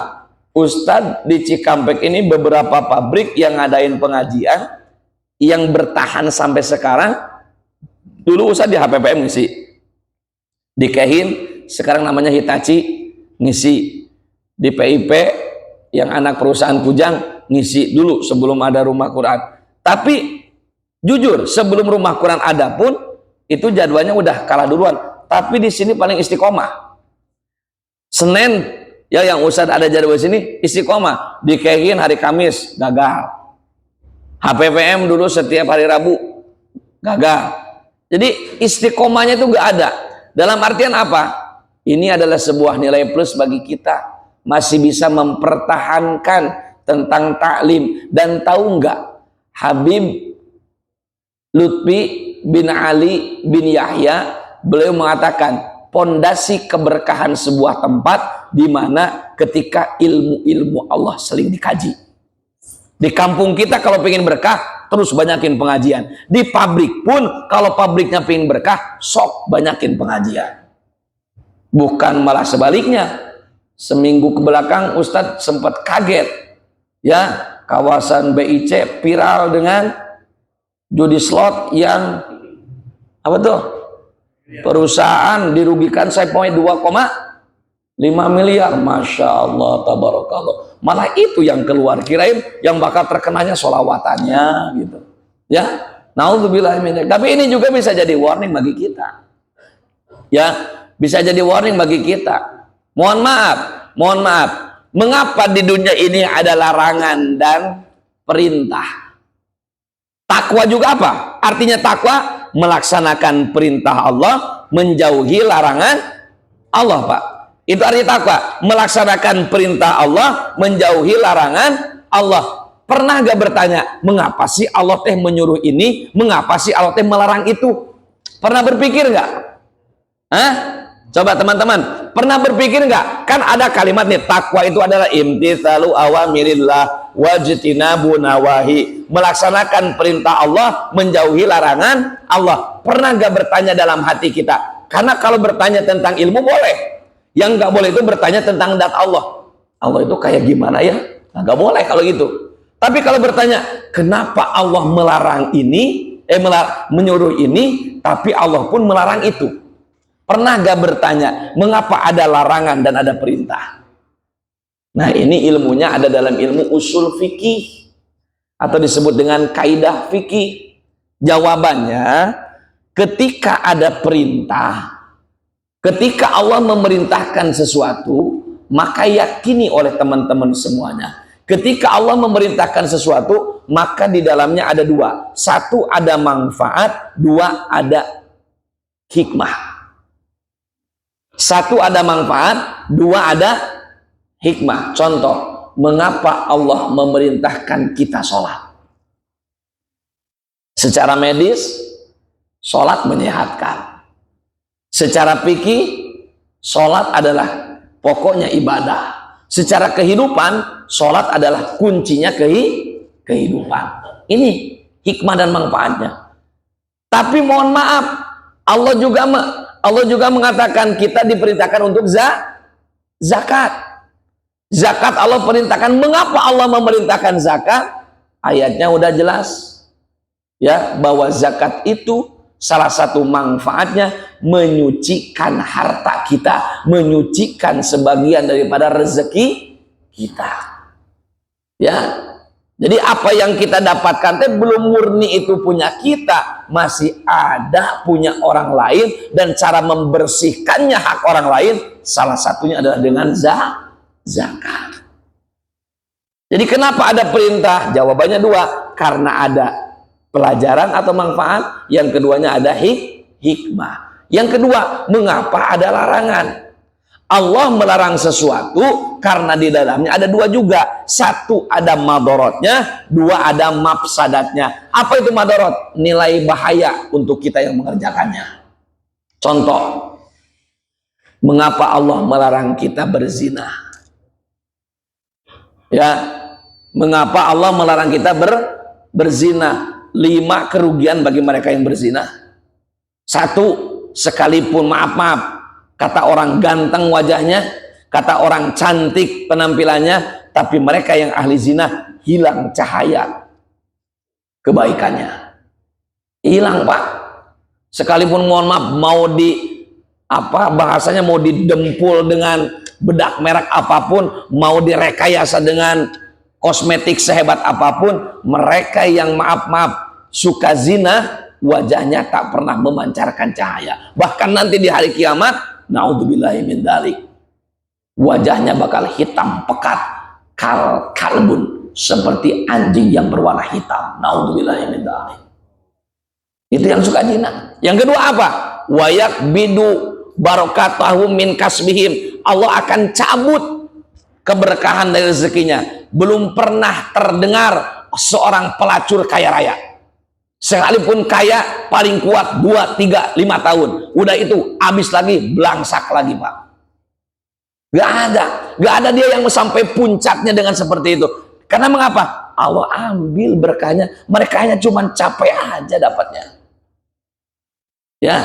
Ustadz di Cikampek ini beberapa pabrik yang ngadain pengajian yang bertahan sampai sekarang. Dulu Ustadz di HPPM ngisi, di Kehin sekarang namanya Hitachi ngisi, di PIP yang anak perusahaan Kujang ngisi dulu sebelum ada rumah Quran. Tapi jujur, sebelum rumah Quran ada pun itu jadwalnya udah kalah duluan. Tapi di sini paling istiqomah. Senin ya yang Ustadz ada jadwal sini istiqomah. Di Kehin hari Kamis gagal. HPPM dulu setiap hari Rabu gagal. Jadi istiqomahnya itu nggak ada. Dalam artian apa? Ini adalah sebuah nilai plus bagi kita. Masih bisa mempertahankan tentang taklim. Dan tahu nggak, Habib Lutfi bin Ali bin Yahya, beliau mengatakan pondasi keberkahan sebuah tempat di mana ketika ilmu-ilmu Allah saling dikaji. Di kampung kita kalau pengen berkah, terus banyakin pengajian. Di pabrik pun kalau pabriknya pengen berkah, sok banyakin pengajian. Bukan malah sebaliknya. Seminggu ke belakang Ustadz sempat kaget, ya, kawasan BIC viral dengan judi slot yang apa tuh, perusahaan dirugikan saya poin 2,5 miliar. Masya Allah, tabarakallah. Malah itu yang keluar, kirain yang bakal terkenanya solawatannya gitu, ya. Naudzubillah min dzalik. Tapi ini juga bisa jadi warning bagi kita, ya, bisa jadi warning bagi kita. Mohon maaf, mengapa di dunia ini ada larangan dan perintah? Takwa juga apa? Artinya takwa melaksanakan perintah Allah, menjauhi larangan Allah, Pak. Itu artinya takwa, melaksanakan perintah Allah, menjauhi larangan Allah. Pernah gak bertanya, mengapa sih Allah teh menyuruh ini, mengapa sih Allah teh melarang itu? Pernah berpikir gak? Hah? Coba teman-teman, pernah berpikir nggak? Kan ada kalimat nih, takwa itu adalah imtitsalu awamirillah wajtinabu nawahi, melaksanakan perintah Allah, menjauhi larangan Allah. Pernah nggak bertanya dalam hati kita? Karena kalau bertanya tentang ilmu boleh, yang nggak boleh itu bertanya tentang zat Allah. Allah itu kayak gimana ya? Nah, nggak boleh kalau gitu. Tapi kalau bertanya, kenapa Allah melarang ini, menyuruh ini, tapi Allah pun melarang itu? Pernah gak bertanya, mengapa ada larangan dan ada perintah? Nah, ini ilmunya ada dalam ilmu usul fikih atau disebut dengan kaidah fikih. Jawabannya, ketika ada perintah, ketika Allah memerintahkan sesuatu, maka yakini oleh teman-teman semuanya. Ketika Allah memerintahkan sesuatu, maka di dalamnya ada dua. Satu, ada manfaat. Dua, ada hikmah. Satu, ada manfaat. Dua, ada hikmah. Contoh, mengapa Allah memerintahkan kita sholat? Secara medis, sholat menyehatkan. Secara fikih, sholat adalah pokoknya ibadah. Secara kehidupan, sholat adalah kuncinya kehidupan. Ini hikmah dan manfaatnya. Tapi mohon maaf, Allah juga mengatakan kita diperintahkan untuk zakat. Zakat Allah perintahkan. Mengapa Allah memerintahkan zakat? Ayatnya udah jelas, ya, bahwa zakat itu salah satu manfaatnya menyucikan harta kita, menyucikan sebagian daripada rezeki kita, ya. Jadi apa yang kita dapatkan belum murni itu punya kita, masih ada punya orang lain, dan cara membersihkannya hak orang lain salah satunya adalah dengan zakat. Jadi kenapa ada perintah? Jawabannya dua, karena ada pelajaran atau manfaat. Yang keduanya ada hikmah. Yang kedua, mengapa ada larangan? Allah melarang sesuatu karena di dalamnya ada dua juga. Satu, ada madorotnya. Dua, ada mafsadatnya. Apa itu madorot? Nilai bahaya untuk kita yang mengerjakannya. Contoh, mengapa Allah melarang kita berzina? Ya, mengapa Allah melarang kita berzina? 5 kerugian bagi mereka yang berzina. 1, sekalipun maaf, kata orang ganteng wajahnya, kata orang cantik penampilannya, tapi mereka yang ahli zina hilang cahaya kebaikannya. Hilang, Pak. Sekalipun mohon maaf mau bahasanya mau didempul dengan bedak merek apapun, mau direkayasa dengan kosmetik sehebat apapun, mereka yang maaf suka zina, wajahnya tak pernah memancarkan cahaya. Bahkan nanti di hari kiamat, naudzubillahi min dzalik, wajahnya bakal hitam pekat, kalbun, seperti anjing yang berwarna hitam. Naudzubillahi min dzalik. Itu yang suka zina. Yang kedua apa? Wayak bidu barokatahum min kasbihim. Allah akan cabut keberkahan dari rezekinya. Belum pernah terdengar seorang pelacur kaya raya. Sekalipun kaya paling kuat 2, 3, 5 tahun. Udah itu habis lagi, belangsak lagi, Pak. Gak ada dia yang sampai puncaknya dengan seperti itu. Karena mengapa? Allah ambil berkahnya, mereka hanya cuma capek aja dapatnya. Ya,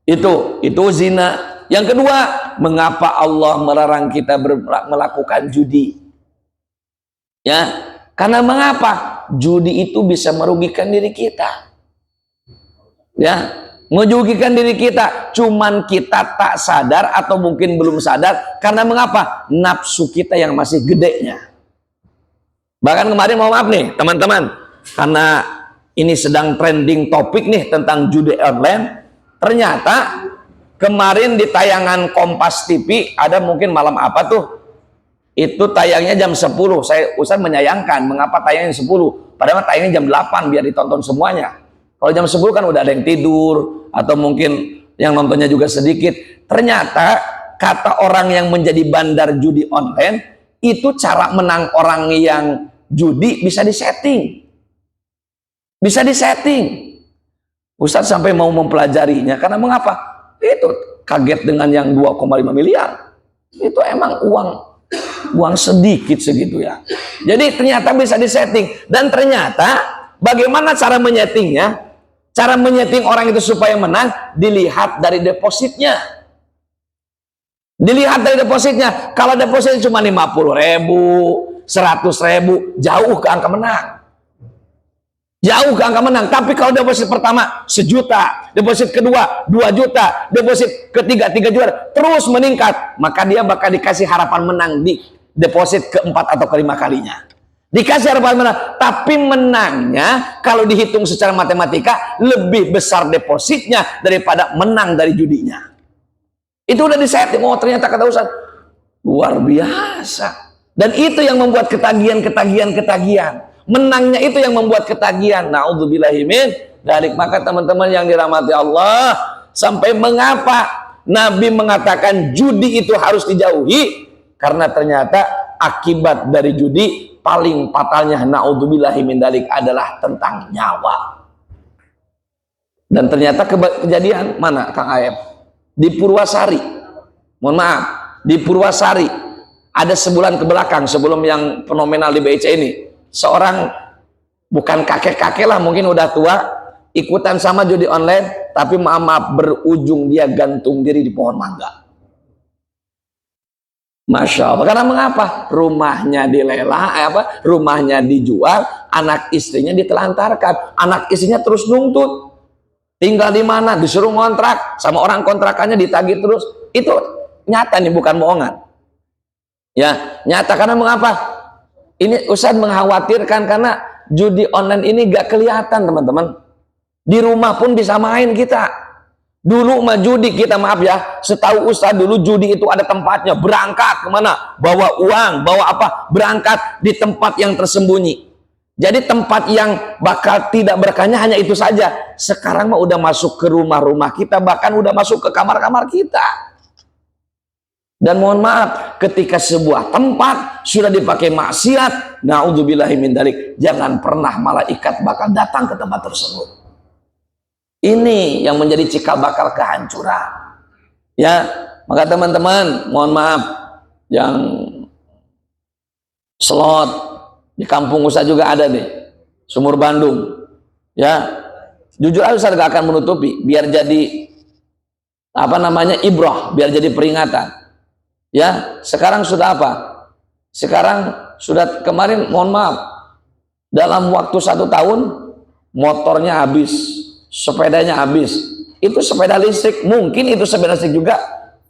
itu zina. Yang kedua, mengapa Allah melarang kita melakukan judi? Ya, karena mengapa? Judi itu bisa merugikan diri kita. Ya, merugikan diri kita. Cuman kita tak sadar atau mungkin belum sadar. Karena mengapa? Nafsu kita yang masih gedenya. Bahkan kemarin mohon maaf nih teman-teman, karena ini sedang trending topik nih tentang judi online. Ternyata kemarin di tayangan Kompas TV ada mungkin malam apa tuh? Itu tayangnya jam 10. Ustaz menyayangkan mengapa tayangnya 10. Padahal tayangnya jam 8 biar ditonton semuanya. Kalau jam 10 kan udah ada yang tidur atau mungkin yang nontonnya juga sedikit. Ternyata kata orang yang menjadi bandar judi online, itu cara menang orang yang judi bisa disetting. Bisa disetting. Ustaz sampai mau mempelajarinya karena mengapa? Itu kaget dengan yang 2,5 miliar. Itu emang uang sedikit segitu ya. Jadi ternyata bisa disetting. Dan ternyata bagaimana cara menyetingnya? Cara menyeting orang itu supaya menang dilihat dari depositnya. Dilihat dari depositnya. Kalau depositnya cuma 50.000, 100.000, jauh ke angka menang. Jauh ke angka menang. Tapi kalau deposit pertama 1 juta, deposit kedua 2 juta, deposit ketiga 3 juta, terus meningkat, maka dia bakal dikasih harapan menang di deposit keempat atau kelima kalinya. Dikasih harapan menang, tapi menangnya kalau dihitung secara matematika lebih besar depositnya daripada menang dari judinya. Itu udah disetting. Oh ternyata kata Ustaz luar biasa. Dan itu yang membuat ketagihan. Menangnya itu yang membuat ketagihan. Naudzubillahi min dzalik. Maka teman-teman yang dirahmati Allah, sampai mengapa Nabi mengatakan judi itu harus dijauhi? Karena ternyata akibat dari judi paling fatalnya, naudzubillahi min dzalik, adalah tentang nyawa. Dan ternyata kejadian mana Kang Aep? Di Purwasari. Mohon maaf, di Purwasari ada sebulan ke belakang sebelum yang fenomenal di BIC ini. Seorang bukan kakek-kakek lah, mungkin udah tua, ikutan sama judi online, tapi maaf berujung dia gantung diri di pohon mangga. Masya Allah. Karena mengapa? Rumahnya dilelang, rumahnya dijual, anak istrinya ditelantarkan, anak istrinya terus nuntut. Tinggal di mana? Disuruh ngontrak sama orang kontrakannya, ditagih terus. Itu nyata nih, bukan bohongan. Ya, nyata. Karena mengapa? Ini Ustaz mengkhawatirkan karena judi online ini gak kelihatan teman-teman. Di rumah pun bisa main kita. Dulu mah judi kita, maaf ya, setahu Ustaz dulu judi itu ada tempatnya. Berangkat kemana? Bawa uang, bawa apa? Berangkat di tempat yang tersembunyi. Jadi tempat yang bakal tidak berkahnya hanya itu saja. Sekarang mah udah masuk ke rumah-rumah kita, bahkan udah masuk ke kamar-kamar kita. Dan mohon maaf, ketika sebuah tempat sudah dipakai maksiat, naudzubillahi min dzalik, jangan pernah malaikat bakal datang ke tempat tersebut. Ini yang menjadi cikal bakal kehancuran. Ya, maka teman-teman, mohon maaf, yang slot di kampung Ustaz juga ada deh, Sumur Bandung. Ya, jujur aja Ustaz gak akan menutupi, biar jadi apa namanya ibrah, biar jadi peringatan. Ya, sekarang sudah apa? Sekarang sudah kemarin, mohon maaf, dalam waktu 1 tahun motornya habis, sepedanya habis. Itu sepeda listrik, mungkin itu sepeda listrik juga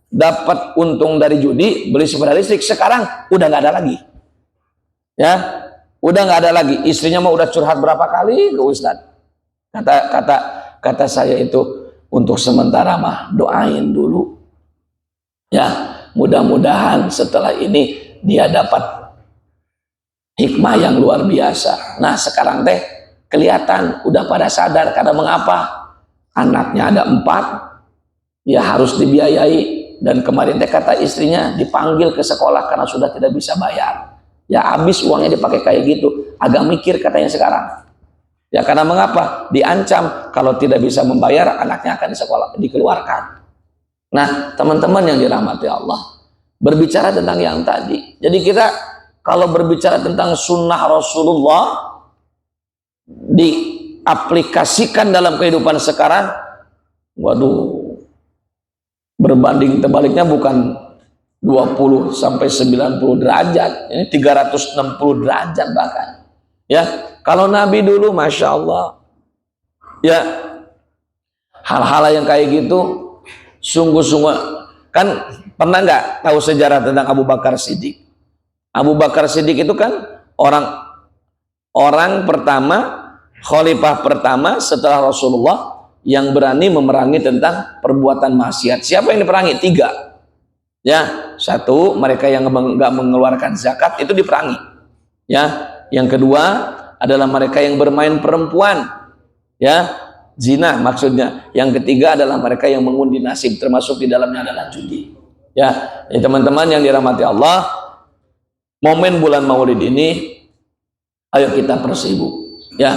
dapat untung dari judi, beli sepeda listrik. Sekarang udah nggak ada lagi. Ya, udah nggak ada lagi. Istrinya mau udah curhat berapa kali ke Ustadz. Kata saya itu untuk sementara mah doain dulu. Ya, mudah-mudahan setelah ini dia dapat hikmah yang luar biasa. Nah, sekarang teh kelihatan udah pada sadar karena mengapa anaknya ada 4, ya harus dibiayai. Dan kemarin teh kata istrinya dipanggil ke sekolah karena sudah tidak bisa bayar. Ya habis uangnya dipakai kayak gitu. Agak mikir katanya sekarang. Ya karena mengapa? Diancam kalau tidak bisa membayar anaknya akan dikeluarkan. Nah teman-teman yang dirahmati Allah, berbicara tentang yang tadi. Jadi kita kalau berbicara tentang sunnah Rasulullah diaplikasikan dalam kehidupan sekarang, waduh, berbanding terbaliknya bukan 20 sampai 90 derajat, ini 360 derajat bahkan. Ya, kalau Nabi dulu Masya Allah, ya hal-hal yang kayak gitu sungguh-sungguh. Kan pernah nggak tahu sejarah tentang Abu Bakar Siddiq? Abu Bakar Siddiq itu kan orang pertama, khalifah pertama setelah Rasulullah yang berani memerangi tentang perbuatan maksiat. Siapa yang diperangi? 3. Ya, 1, mereka yang nggak mengeluarkan zakat itu diperangi. Ya, yang kedua adalah mereka yang bermain perempuan. Ya, zina maksudnya. Yang ketiga adalah mereka yang mengundi nasib, termasuk di dalamnya adalah judi. Ya, teman-teman yang dirahmati Allah, momen bulan Maulid ini, ayo kita bersibuk. Ya,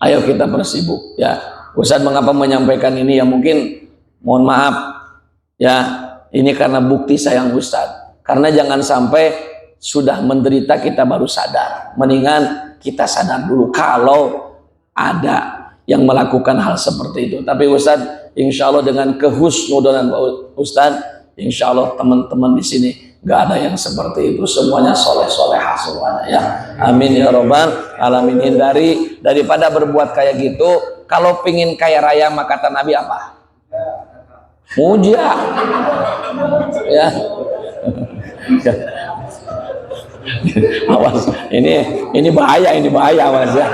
ayo kita bersibuk. Ya, Ustadz mengapa menyampaikan ini? Ya mungkin, mohon maaf, ya ini karena bukti sayang Ustadz. Karena jangan sampai sudah menderita kita baru sadar. Mendingan kita sadar dulu kalau ada yang melakukan hal seperti itu. Tapi Ustadz, insya Allah dengan kehusnudanan Ustadz, insya Allah teman-teman di sini gak ada yang seperti itu. Semuanya soleh-solehah semuanya. Ya, amin ya robbal alamin. Hindari daripada berbuat kayak gitu. Kalau pingin kaya raya, maka kata Nabi apa? Muja. Ya. Awas, ini bahaya awas ya.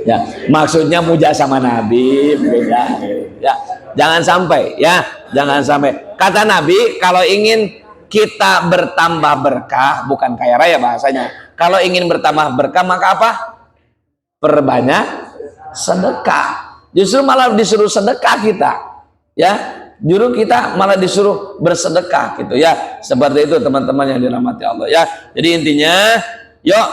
Ya, maksudnya muja sama Nabi, beda. Ya, jangan sampai ya, jangan sampai. Kata Nabi, kalau ingin kita bertambah berkah, bukan kaya raya bahasanya. Kalau ingin bertambah berkah, maka apa? Perbanyak sedekah. Justru malah disuruh sedekah kita. Ya, juru kita malah disuruh bersedekah gitu ya. Seperti itu teman-teman yang dirahmati Allah ya. Jadi intinya, yuk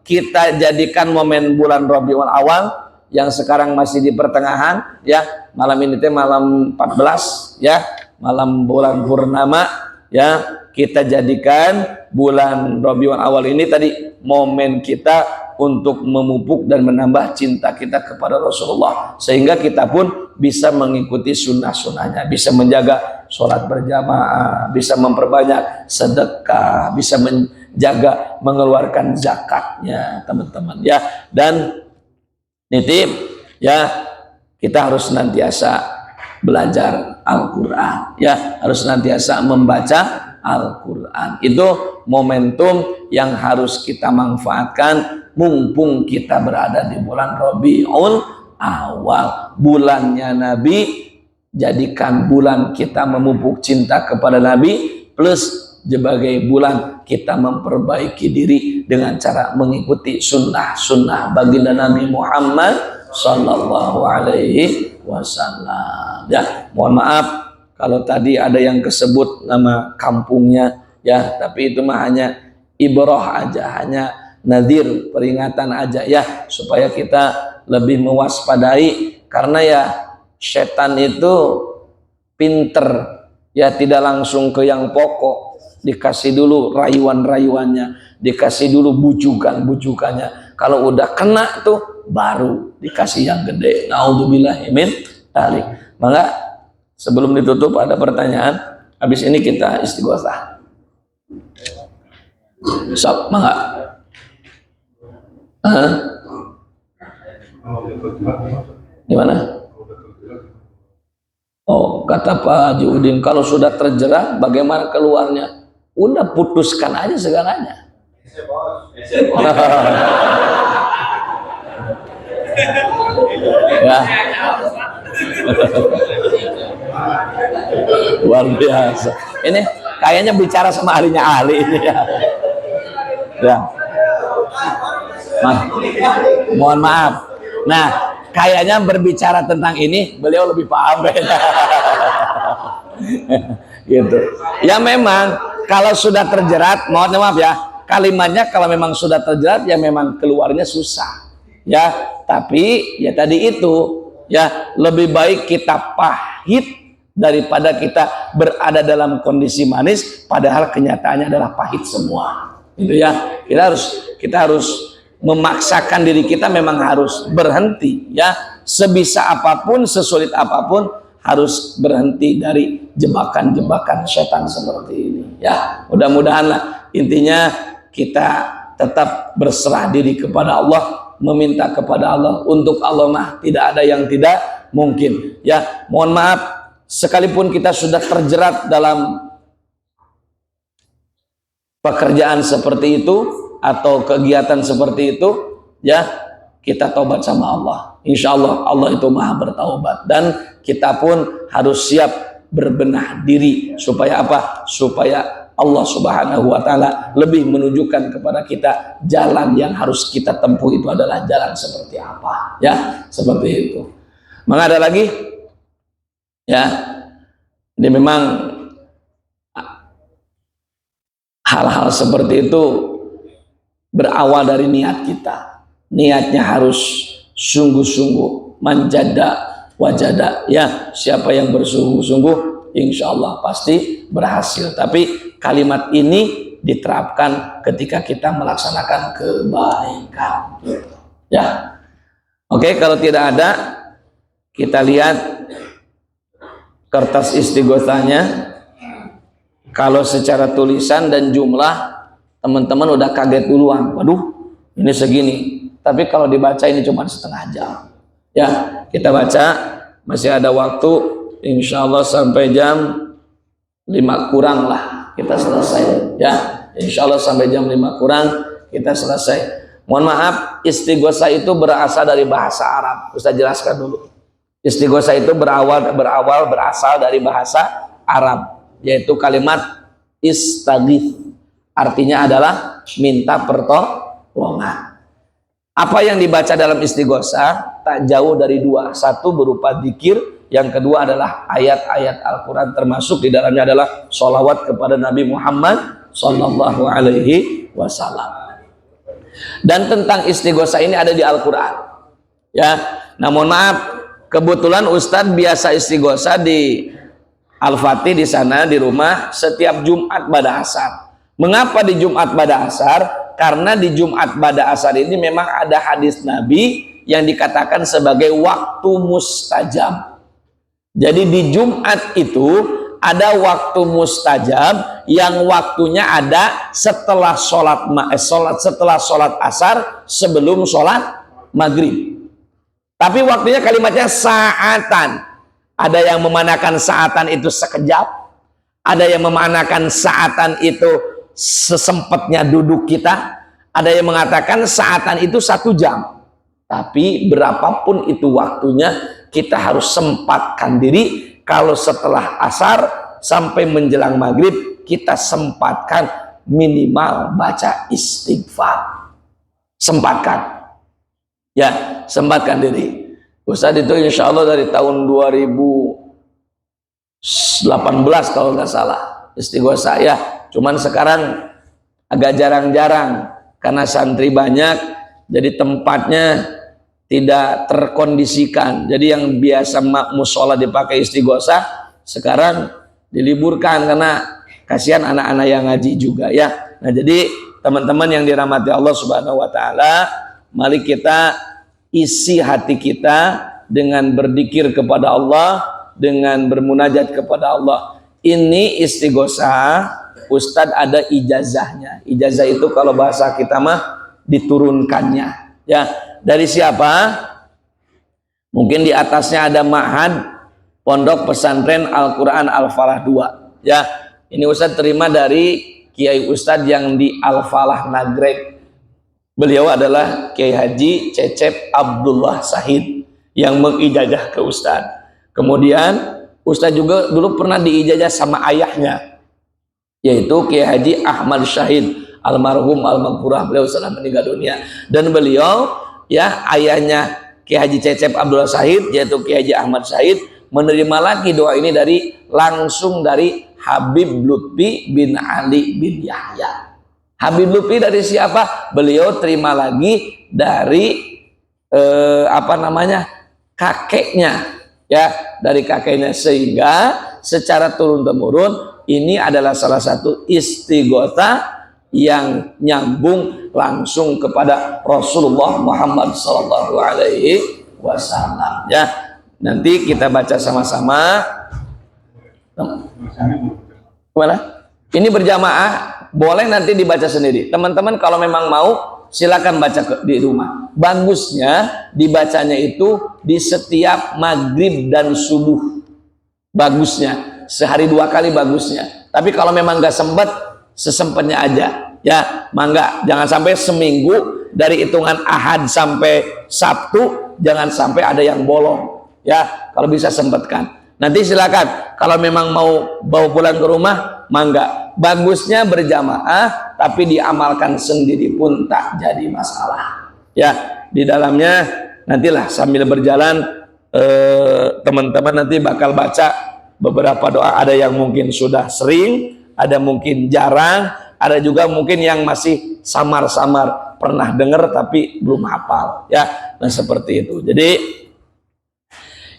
kita jadikan momen bulan Rabiul Awal yang sekarang masih di pertengahan ya. Malam ini teh malam 14 ya, malam bulan purnama ya. Kita jadikan bulan Rabiul Awal ini tadi momen kita untuk memupuk dan menambah cinta kita kepada Rasulullah, sehingga kita pun bisa mengikuti sunnah-sunnahnya, bisa menjaga sholat berjamaah, bisa memperbanyak sedekah, bisa menjaga mengeluarkan zakatnya teman-teman ya. Dan nitip ya, kita harus senantiasa belajar Al-Quran ya, harus senantiasa membaca Al-Quran. Itu momentum yang harus kita manfaatkan mumpung kita berada di bulan Rabiul Awal, bulannya Nabi. Jadikan bulan kita memupuk cinta kepada Nabi, plus sebagai bulan kita memperbaiki diri dengan cara mengikuti sunnah-sunnah baginda Nabi Muhammad Sallallahu Alaihi Wasallam. Ya, mohon maaf kalau tadi ada yang kesebut nama kampungnya ya, tapi itu mah hanya ibrah aja, hanya nadir, peringatan aja ya, supaya kita lebih mewaspadai. Karena ya setan itu pinter ya, tidak langsung ke yang pokok, dikasih dulu rayuan-rayuannya, dikasih dulu bujukan-bujukannya. Kalau udah kena tuh baru dikasih yang gede. Naudzubillahi min dzalik. Maka sebelum ditutup ada pertanyaan, habis ini kita istighosah. Sok, mangga. Di mana? Oh, kata Pak Haji Udin, kalau sudah terjerat bagaimana keluarnya? Udah putuskan aja segalanya. Ya. Luar biasa. Ini kayaknya bicara sama ahlinya ahli ini ya. Ya. Mohon maaf. Nah, kayaknya berbicara tentang ini beliau lebih paham gitu. Ya memang kalau sudah terjerat, mohon maaf ya, kalimatnya kalau memang sudah terjerat ya memang keluarnya susah. Ya, tapi ya tadi itu ya lebih baik kita pahit daripada kita berada dalam kondisi manis padahal kenyataannya adalah pahit semua. Gitu ya. Kita harus memaksakan diri kita, memang harus berhenti ya, sebisa apapun, sesulit apapun harus berhenti dari jebakan-jebakan setan seperti ini ya. Mudah-mudahan lah, intinya kita tetap berserah diri kepada Allah, meminta kepada Allah. Untuk Allah mah tidak ada yang tidak mungkin ya. Mohon maaf, sekalipun kita sudah terjerat dalam pekerjaan seperti itu atau kegiatan seperti itu ya, kita taubat sama Allah. Insya Allah Allah itu maha bertaubat, dan kita pun harus siap berbenah diri supaya apa? Supaya Allah Subhanahu wa Ta'ala lebih menunjukkan kepada kita jalan yang harus kita tempuh itu adalah jalan seperti apa ya, seperti itu. Maka ada lagi ya, ini memang hal-hal seperti itu berawal dari niat kita. Niatnya harus sungguh-sungguh, manjada wajada ya. Siapa yang bersungguh-sungguh insya Allah pasti berhasil. Tapi kalimat ini diterapkan ketika kita melaksanakan kebaikan ya. Oke, kalau tidak ada, kita lihat kertas istighosahnya. Kalau secara tulisan dan jumlah teman-teman udah kaget duluan, waduh ini segini. Tapi kalau dibaca ini cuma setengah jam ya. Kita baca, masih ada waktu, insya Allah sampai jam 5 kurang lah kita selesai ya. Insya Allah sampai jam 5 kurang kita selesai. Mohon maaf, istighosah itu berasal dari bahasa Arab. Ustaz jelaskan dulu. Istighosah itu berasal dari bahasa Arab, yaitu kalimat istaghith. Artinya adalah minta pertolongan. Apa yang dibaca dalam istighosah tak jauh dari dua. Satu berupa dzikir, yang kedua adalah ayat-ayat Al-Quran, termasuk di dalamnya adalah sholawat kepada Nabi Muhammad Sallallahu Alaihi Wasallam. Dan tentang istighosah ini ada di Al-Quran ya. Namun maaf, kebetulan Ustadz biasa istighosah di Al-Fatih di sana di rumah setiap Jumat pada asar. Mengapa di Jumat pada asar? Karena di Jumat pada asar ini memang ada hadis Nabi yang dikatakan sebagai waktu mustajab. Jadi di Jumat itu ada waktu mustajab yang waktunya ada setelah setelah sholat asar, sebelum sholat maghrib. Tapi waktunya kalimatnya saatan. Ada yang memanakan saatan itu sekejap, ada yang memanakan saatan itu sesempatnya duduk kita, ada yang mengatakan saatan itu 1 jam. Tapi berapapun itu waktunya, kita harus sempatkan diri. Kalau setelah asar sampai menjelang maghrib, kita sempatkan minimal baca istighfar. Sempatkan ya, sempatkan diri. Ustadz itu insya Allah dari tahun 2018 kalau nggak salah istighosah ya. Cuman sekarang agak jarang-jarang karena santri banyak, jadi tempatnya tidak terkondisikan. Jadi yang biasa musola dipakai istighosah sekarang diliburkan karena kasihan anak-anak yang ngaji juga ya. Nah, jadi teman-teman yang dirahmati Allah Subhanahu wa taala, mari kita isi hati kita dengan berzikir kepada Allah, dengan bermunajat kepada Allah. Ini istighosah, Ustadz ada ijazahnya. Ijazah itu kalau bahasa kita mah diturunkannya. Ya, dari siapa? Mungkin di atasnya ada Ma'had Pondok Pesantren Al-Quran Al-Falah 2. Ya, ini Ustadz terima dari Kiai Ustadz yang di Al-Falah Nagreg. Beliau adalah Kiai Haji Cecep Abdullah Sahid yang mengijazah ke Ustadz. Kemudian Ustadz juga dulu pernah diijazah sama ayahnya, yaitu Kiai Haji Ahmad Syahid almarhum al-maghfurah, beliau sudah meninggal dunia. Dan beliau ya ayahnya Kiai Haji Cecep Abdullah Sahid yaitu Kiai Haji Ahmad Syahid menerima lagi doa ini langsung dari Habib Lutfi bin Ali bin Yahya. Habib Lutfi dari siapa? Beliau terima lagi dari kakeknya ya, dari kakeknya, sehingga secara turun temurun ini adalah salah satu istighotha yang nyambung langsung kepada Rasulullah Muhammad sallallahu alaihi wasallam ya. Nanti kita baca sama-sama. Gimana? Ini berjamaah, boleh nanti dibaca sendiri. Teman-teman kalau memang mau silakan baca di rumah. Bagusnya dibacanya itu di setiap maghrib dan subuh. Bagusnya sehari 2 kali bagusnya. Tapi kalau memang nggak sempat, sesempatnya aja. Ya, mangga. Jangan sampai seminggu dari hitungan Ahad sampai Sabtu, jangan sampai ada yang bolong. Ya, kalau bisa sempatkan. Nanti silakan. Kalau memang mau bawa pulang ke rumah, mangga. Bagusnya berjamaah, tapi diamalkan sendiri pun tak jadi masalah. Ya, di dalamnya nantilah sambil berjalan teman-teman nanti bakal baca beberapa doa. Ada yang mungkin sudah sering, ada mungkin jarang, ada juga mungkin yang masih samar-samar pernah dengar tapi belum hafal. Ya, nah seperti itu. Jadi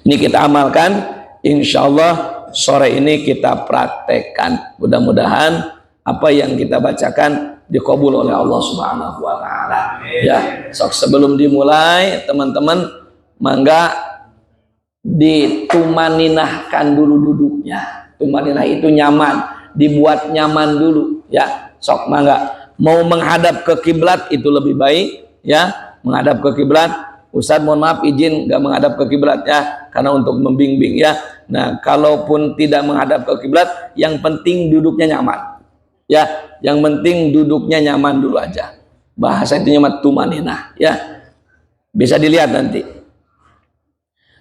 ini kita amalkan, insya Allah sore ini kita praktekkan. Mudah-mudahan apa yang kita bacakan dikabul oleh Allah Subhanahu wa taala. Ya, sok sebelum dimulai teman-teman mangga ditumaninahkan dulu duduknya. Tumaninah itu nyaman, dibuat nyaman dulu ya. Sok mangga mau menghadap ke kiblat itu lebih baik ya, menghadap ke kiblat. Ustadz mohon maaf izin gak menghadap ke kiblat ya, karena untuk membimbing ya. Nah, kalaupun tidak menghadap ke kiblat, yang penting duduknya nyaman. Ya, yang penting duduknya nyaman dulu aja. Bahasa itu nyaman tumaninah ya. Bisa dilihat nanti.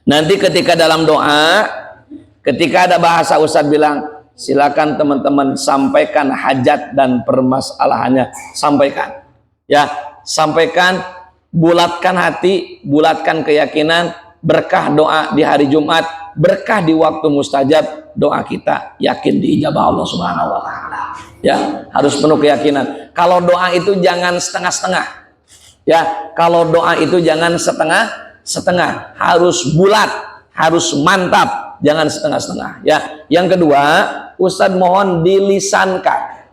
Nanti ketika dalam doa, ketika ada bahasa Ustadz bilang, silakan teman-teman sampaikan hajat dan permasalahannya, sampaikan. Ya, sampaikan, bulatkan hati, bulatkan keyakinan, berkah doa di hari Jumat, berkah di waktu mustajab, doa kita yakin diijabah Allah Subhanahu wa taala. Ya, harus penuh keyakinan. Kalau doa itu jangan setengah-setengah. Ya, kalau doa itu jangan setengah-setengah, harus bulat, harus mantap, jangan setengah-setengah. Ya, yang kedua, Ustadz mohon dilisankan,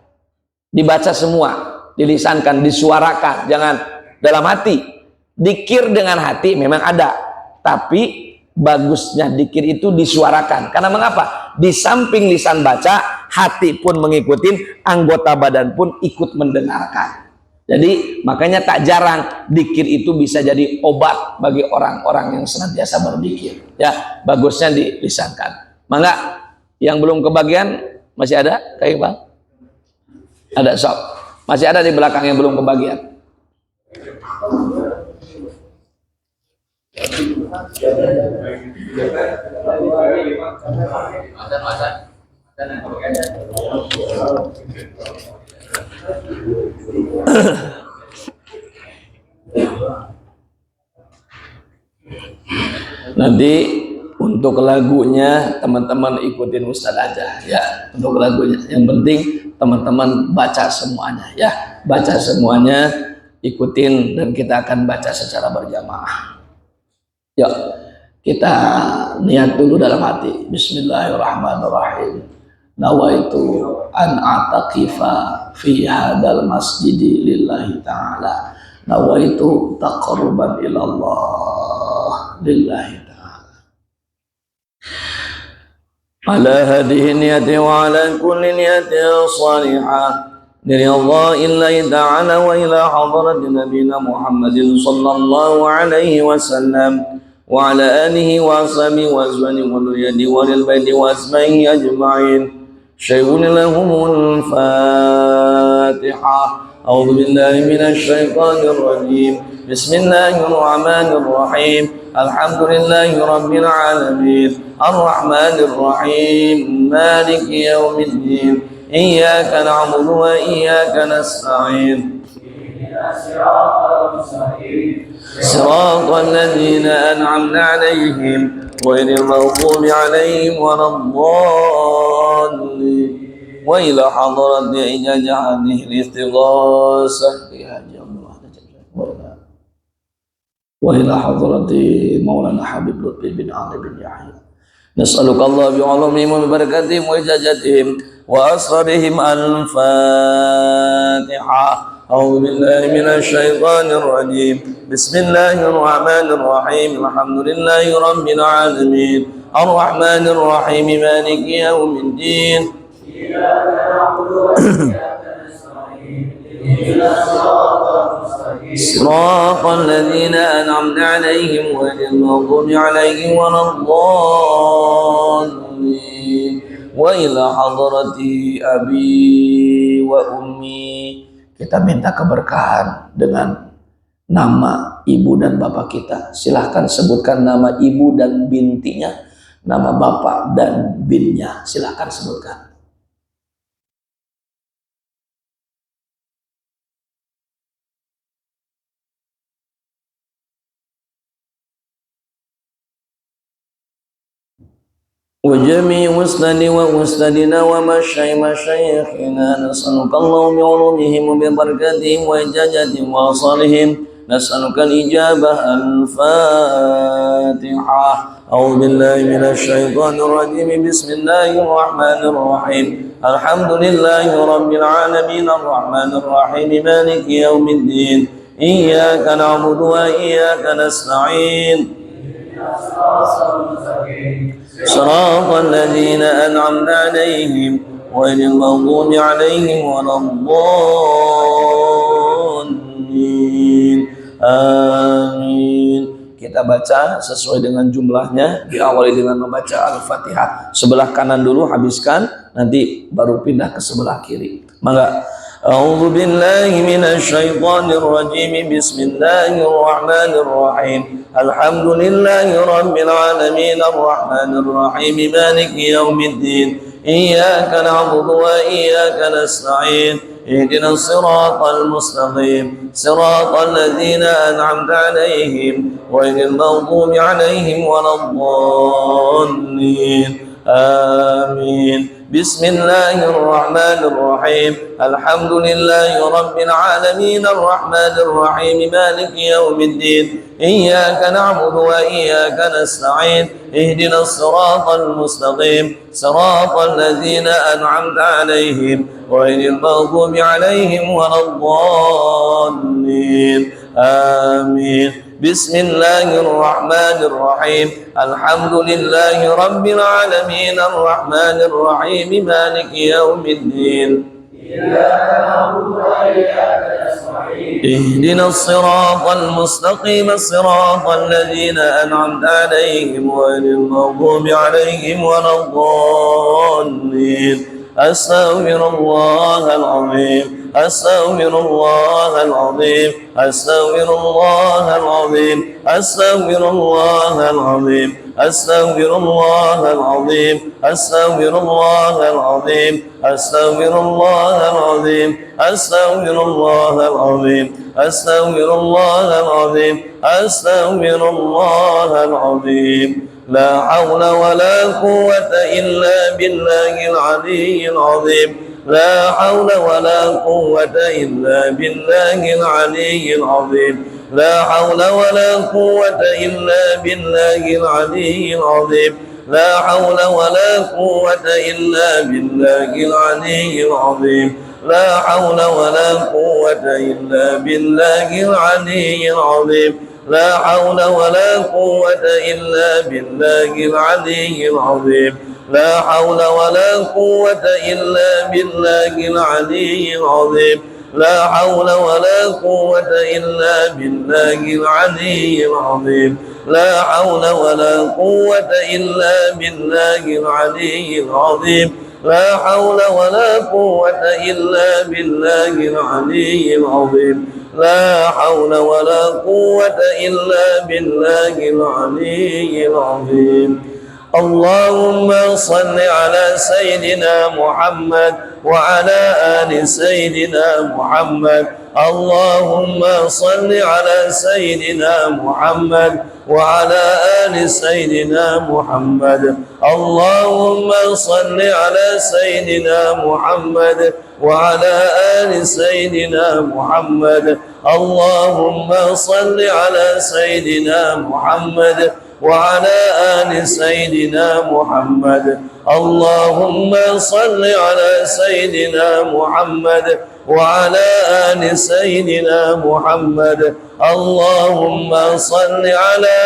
dibaca semua, dilisankan, disuarakan, jangan dalam hati. Dikir dengan hati memang ada, tapi bagusnya dikir itu disuarakan. Karena mengapa? Di samping lisan baca, hati pun mengikuti, anggota badan pun ikut mendengarkan. Jadi makanya tak jarang dikir itu bisa jadi obat bagi orang-orang yang senantiasa berzikir. Ya, bagusnya dilisankan. Mangga yang belum kebagian masih ada, Kak Iqbal? Ada sok. Masih ada di belakang yang belum kebagian. Nanti untuk lagunya teman-teman ikutin Ustadz aja ya, untuk lagunya. Yang penting teman-teman baca semuanya ya, baca semuanya, ikutin, dan kita akan baca secara berjamaah. Yuk kita niat dulu dalam hati. Bismillahirrahmanirrahim. nawaitu an ataqifa fi hadal masjidi lillahi ta'ala, nawaitu taqarruban ilallah lillahi ta'ala. Ala hadhihi niyati wa ala kulli niyatin salihah لرضاء الله تعالى وإلى حضرة نبينا محمد صلى الله عليه وسلم وعلى آله وأصحابه وأزواجه وذريته وللبيت وأسمائه أجمعين. شيء لهم الفاتحة. أعوذ بالله من الشيطان الرجيم. بسم الله الرحمن الرحيم. الحمد لله رب العالمين الرحمن الرحيم مالك يوم الدين إياك نعبد وإياك نستعين صراط الذين أنعمت عليهم غير المغضوب عليهم ولا الضالين. وإلى حضرة إجاج هذه الاستغاثة وإلى حضرة مولانا حبيب لطفي بن علي بن يحيى نسألك الله بعلومهم وبركاتهم وإجازتهم وأسرارهم الفاتحة. أعوذ بالله من الشيطان الرجيم. بسم الله الرحمن الرحيم. الحمد لله رب العالمين الرحمن الرحيم مالك يوم الدين إياك نعبد وإياك نستعين اهدنا الصراط المستقيم صراط الذين أنعمت عليهم غير المغضوب عليهم ولا الضالين. وإلى حضرة أبي وأمي, kita minta keberkahan dengan nama ibu dan bapak kita. Silahkan sebutkan nama ibu dan bintinya, nama bapak dan binnya, silahkan sebutkan. وجميع مسند ومسندنا ومشايخنا نسألك الله بعلومهم وببركاتهم وإجازتهم وأصالهم نسألك الإجابة الفاتحة. أعوذ بالله من الشيطان الرجيم. بسم الله الرحمن الرحيم. الحمد لله رب العالمين الرحمن الرحيم مالك يوم الدين إياك نعبد وإياك نستعين صراط الذين أنعمت عليهم غير المغضوب عليهم ولا الضالين. Amin. Kita baca sesuai dengan jumlahnya, diawali dengan membaca Al-Fatihah. Sebelah kanan dulu habiskan, nanti baru pindah ke sebelah kiri. Mangga. أعوذ بالله من الشيطان الرجيم. بسم الله الرحمن الرحيم. الحمد لله رب العالمين الرحمن الرحيم مالك يوم الدين إياك نعبد وإياك نستعين اهدنا الصراط المستقيم صراط الذين أنعمت عليهم غير المغضوب عليهم ولا الضالين. آمين. بسم الله الرحمن الرحيم. الحمد لله رب العالمين الرحمن الرحيم مالك يوم الدين إياك نعبد وإياك نستعين اهدنا الصراط المستقيم صراط الذين أنعمت عليهم غير المغضوب عليهم ولا الضالين. آمين. بسم الله الرحمن الرحيم. الحمد لله رب العالمين الرحمن الرحيم مالك يوم الدين إياك نعبد وإياك نستعين اهدنا الصراط المستقيم صراط الذين أنعمت عليهم غير المغضوب عليهم ولا الضالين. أستغفر الله العظيم أستغفر الله العظيم أستغفر الله العظيم أستغفر الله العظيم أستغفر الله العظيم أستغفر الله العظيم أستغفر الله العظيم أستغفر الله العظيم أستغفر الله العظيم أستغفر الله العظيم. لا حول ولا قوة إلا بالله العلي العظيم. لا حول ولا قوة إلا بالله العلي العظيم. لا حول ولا قوة إلا بالله العلي العظيم. لا حول ولا قوة إلا بالله العلي العظيم لا حول ولا قوة إلا بالله العلي العظيم لا حول ولا قوة إلا بالله العلي العظيم لا حول ولا قوة إلا بالله العلي العظيم لا حول ولا قوة إلا بالله العلي العظيم لا حول ولا قوة إلا بالله العلي العظيم لا حول ولا قوة إلا بالله العلي العظيم لا حول ولا قوة إلا بالله العلي العظيم اللهم صل على سيدنا محمد وعلى آل سيدنا محمد اللهم صل على سيدنا محمد وعلى آل سيدنا محمد اللهم صل على سيدنا محمد وعلى آل سيدنا محمد اللهم صل على سيدنا محمد وعلى آل سيدنا محمد اللهم صل على سيدنا محمد وعلى آل سيدنا محمد اللهم صل على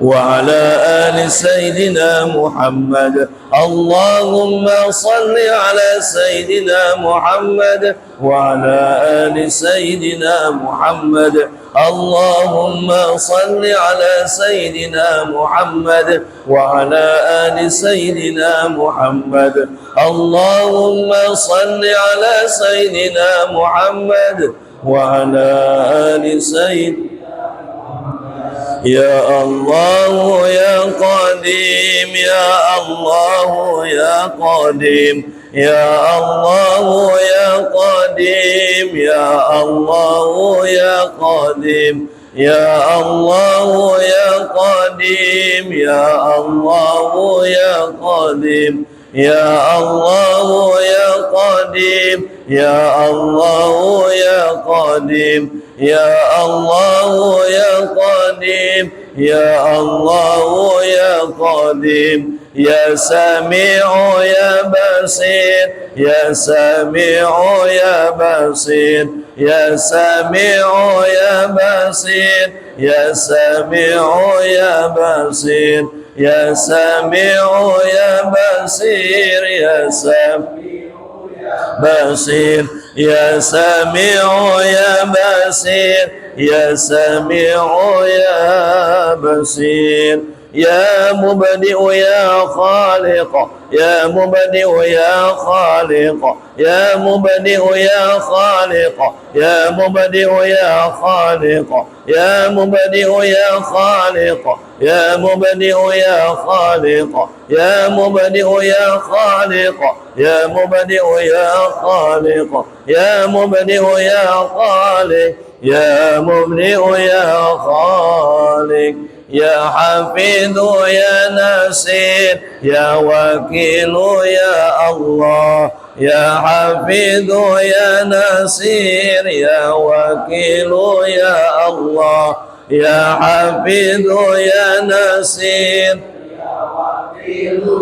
وعلى آل سيدنا محمد اللهم صل على سيدنا محمد وعلى آل سيدنا محمد اللهم صل على سيدنا محمد وعلى آل سيدنا محمد اللهم صل على سيدنا محمد وعلى آل سيدنا يا الله يا قديم يا الله يا قديم يا الله يا قديم يا الله يا قديم يا الله يا قديم يا الله يا قديم يا الله يا قديم يا الله يا قديم يا الله يا قديم يا الله يا قديم يا سميع يا بصير يا سميع يا بصير يا سميع يا بصير يا سميع يا بصير يا سميع يا بصير يا سميع بصير يا سميع يا بصير يا سميع يا بصير يا مبدئ يا خالق يا مبدئ يا خالق يا مبدئ يا خالق يا مبدئ يا خالق يا مبدئ يا خالق يا مبدئ يا خالق يا مبدئ يا خالق يا مبدئ يا خالق يا مبدئ يا خالق يا مبدئ يا خالق يا حفيظ يا نصير يا وكيل يا الله يا حفيظ يا نصير يا وكيل يا الله يا حفيظ يا نصير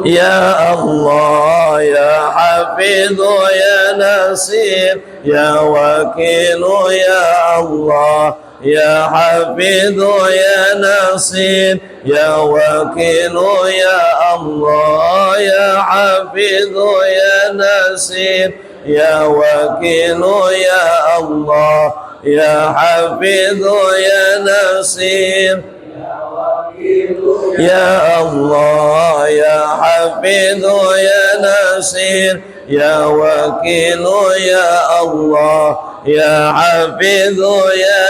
يا الله يا حفيظ يا نصير يا وكيل يا الله يا حفيظ يا نصير يا وكيل يا الله يا حفيظ يا نصير يا وكيل يا الله يا حفيظ يا نصير يا الله يا حفيظ يا نصير يا وكيل يا الله يا حفيظ يا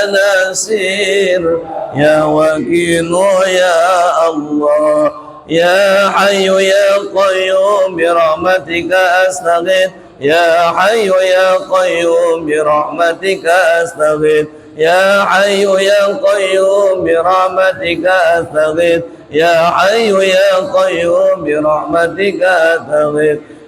نصير يا وكيل يا الله يا حي يا قيوم برحمتك أستغيث يا حي يا قيوم برحمتك أستغيث يا حي يا قيوم برحمتك أستغيث يا حي يا قيوم برحمتك أستغيث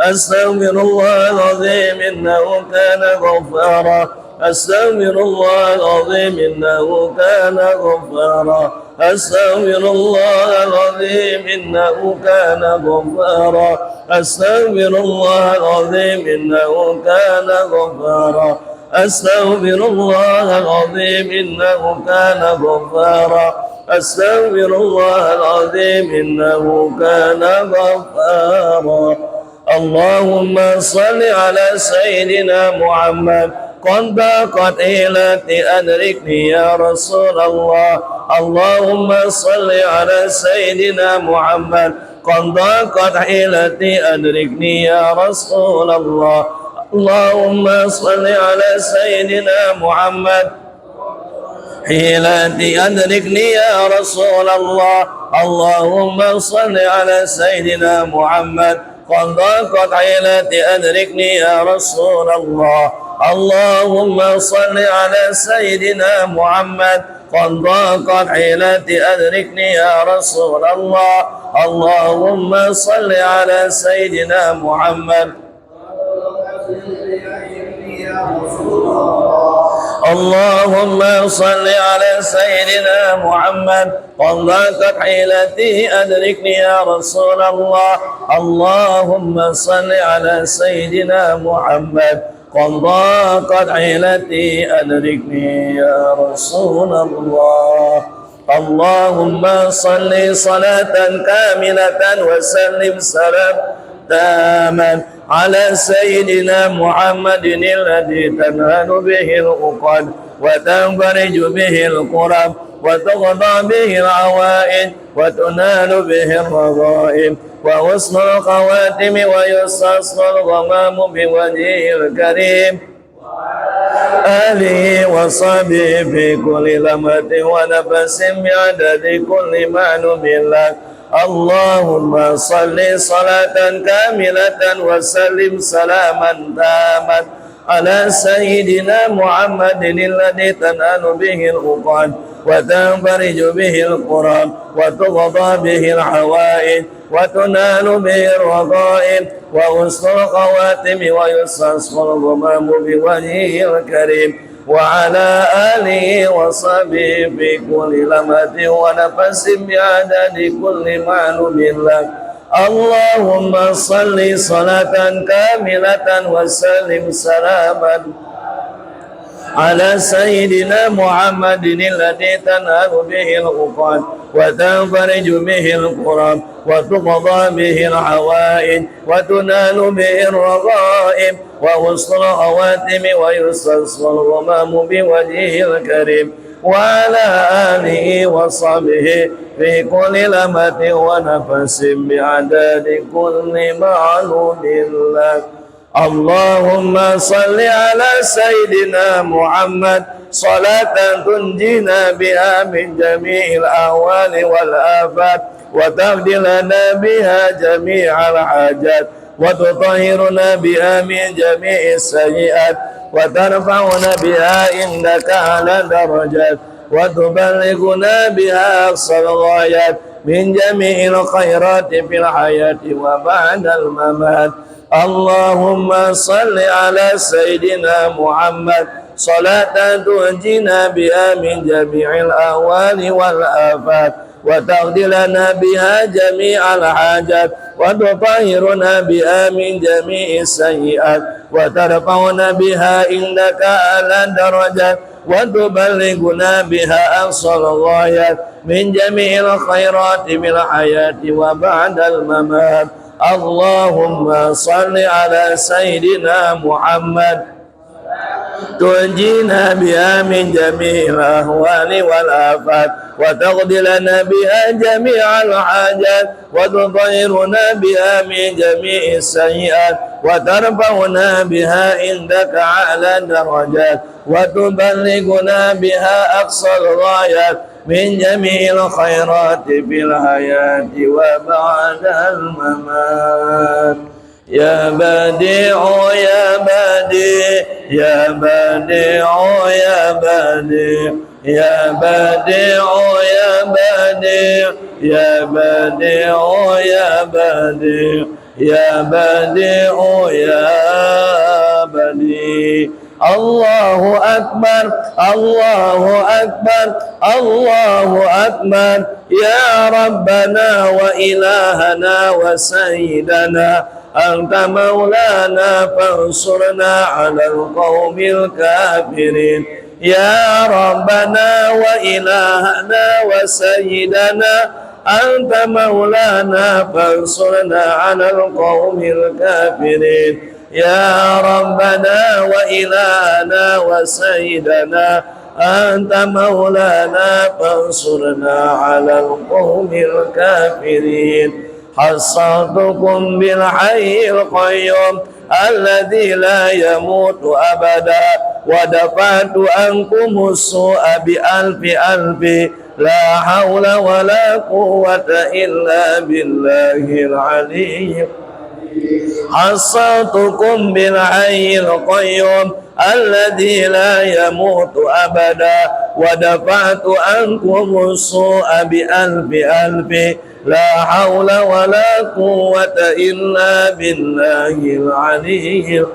أستغفر الله العظيم إنه كان غفارا أستغفر الله العظيم إنه كان غفارا أستغفر الله العظيم إنه كان غفارا أستغفر الله العظيم إنه كان غفارا أستغفر الله العظيم إنه كان غفارا أستغفر الله العظيم إنه كان غفارا اللهم صل على سيدنا محمد قد ضاقت حيلتي أدركني يا رسول الله اللهم صل على سيدنا محمد قد ضاقت حيلتي أدركني يا رسول الله اللهم صل على سيدنا محمد حيلتي أدركني يا رسول الله اللهم صل على سيدنا محمد قد ضاقت حيلتي أدركني يا رسول الله اللهم صل على سيدنا محمد قد ضاقت حيلتي أدركني يا رسول الله اللهم صل على سيدنا محمد اللهم صل على سيدنا محمد قد ضاقت حيلتي أدركني يا رسول الله اللهم صل على سيدنا محمد قد ضاقت حيلتي أدركني يا رسول الله اللهم صل صلاة كاملة وسلم سلام تاما على سيدنا محمد الذي تنهل به العقد وتنفرج به الكرب وتقضى به العوائد وتنال به الرغائب وحسن الخواتم ويستصل الغمام بوجهه الكريم آله وصحبه في كل لمحة ونفس بعدد كل معلوم لك اللهم صل صلاة كاملة وسلم سلاما تاما على سيدنا محمد الذي تنال به العقد وتنفرج به الكرب وتقضى به الحوائج وتنال به الرغائب وحسن الخواتم ويستصل الغمام بوجهه الكريم وعلى آله وصحبه في كل لمحة ونفس بعدد كل معلوم لك اللهم صل صلاة كاملة وسلم سلاما على سيدنا محمد الذي تنهل به العقد وتنفرج به الكرب وتقضى به الحوائج وتنال به الرغائب وحسن الخواتم ويستصل الغمام بوجهه الكريم وعلى آله وصحبه في كل لمحة ونفس بعدد كل معلوم لك اللهم صل على سيدنا محمد صلاة تنجينا بها من جميع الأهوال والآفات وتغفر لنا بها جميع الحاجات وتطهرنا بها من جميع السيئات وترفعنا بها عندك على درجات وتبلغنا بها أقصى الغايات من جميع الخيرات في الحياة وبعد الممات اللهم صل على سيدنا محمد صلاة تنجينا بها من جميع الأهوال والآفات وتغفر لنا بها جميع الحاجات وتطهرنا بها من جميع السيئات وترفعنا بها عندك أعلى درجات وتبلغنا بها أقصى الغايات من جميع الخيرات في الحياة وبعد الممات اللهم صل على سيدنا محمد تنجينا بها من جميع الأهوال والآفات وتقضي لنا بها جميع الحاجات وتطهرنا بها من جميع السيئات وترفعنا بها عندك أعلى درجات وتبلغنا بها أقصى الغايات من جميع الخيرات في الحياة وبعد الممات يا بديع يا بديع يا بديع يا بديع يا بديع يا بديع يا بديع يا بديع يا بديع يا بديع. الله أكبر الله أكبر الله أكبر يا ربنا وإلهنا وسيدنا أنت مولانا فانصرنا على القوم الكافرين. يا ربنا وإلهنا وسيدنا أنت مولانا فانصرنا على القوم الكافرين. يا ربنا وإلهنا وسيدنا أنت مولانا فانصرنا على القوم الكافرين. حصنتكم بالحي القيوم الذي لا يموت أبدا ودفعت عنكم السوء بألف ألف لا حول ولا قوة إلا بالله العلي. حصنتكم بالحي القيوم الذي لا يموت أبدا ودفعت عنكم السوء بألف ألف لا حول ولا قوة إلا بالله العلي.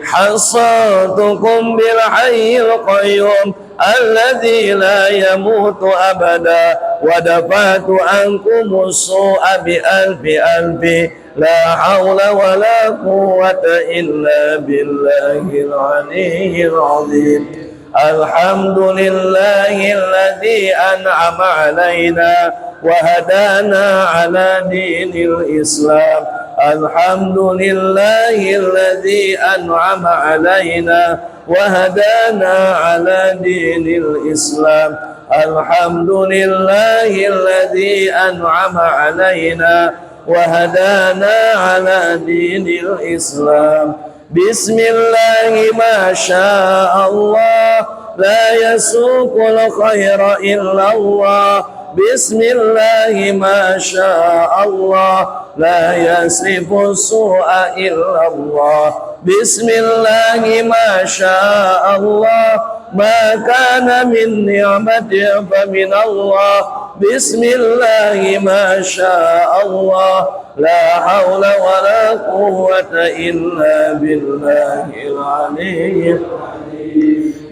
حصنتكم بالحي القيوم الذي لا يموت أبدا ودفعت عنكم السوء بألف ألف لا حول ولا قوة إلا بالله العلي العظيم. الحمد لله الذي أنعم علينا وهدانا على دين الإسلام. الحمد لله الذي أنعم علينا وهدانا على دين الإسلام. الحمد لله الذي أنعم علينا وهدانا على دين الإسلام. بسم الله ما شاء الله لا يسوق الخير إلا الله. بسم الله ما شاء الله لا يصرف السوء إلا الله. بسم الله ما شاء الله ما كان من نعمة فمن الله. بسم الله ما شاء الله لا حول ولا قوة إلا بالله العلي.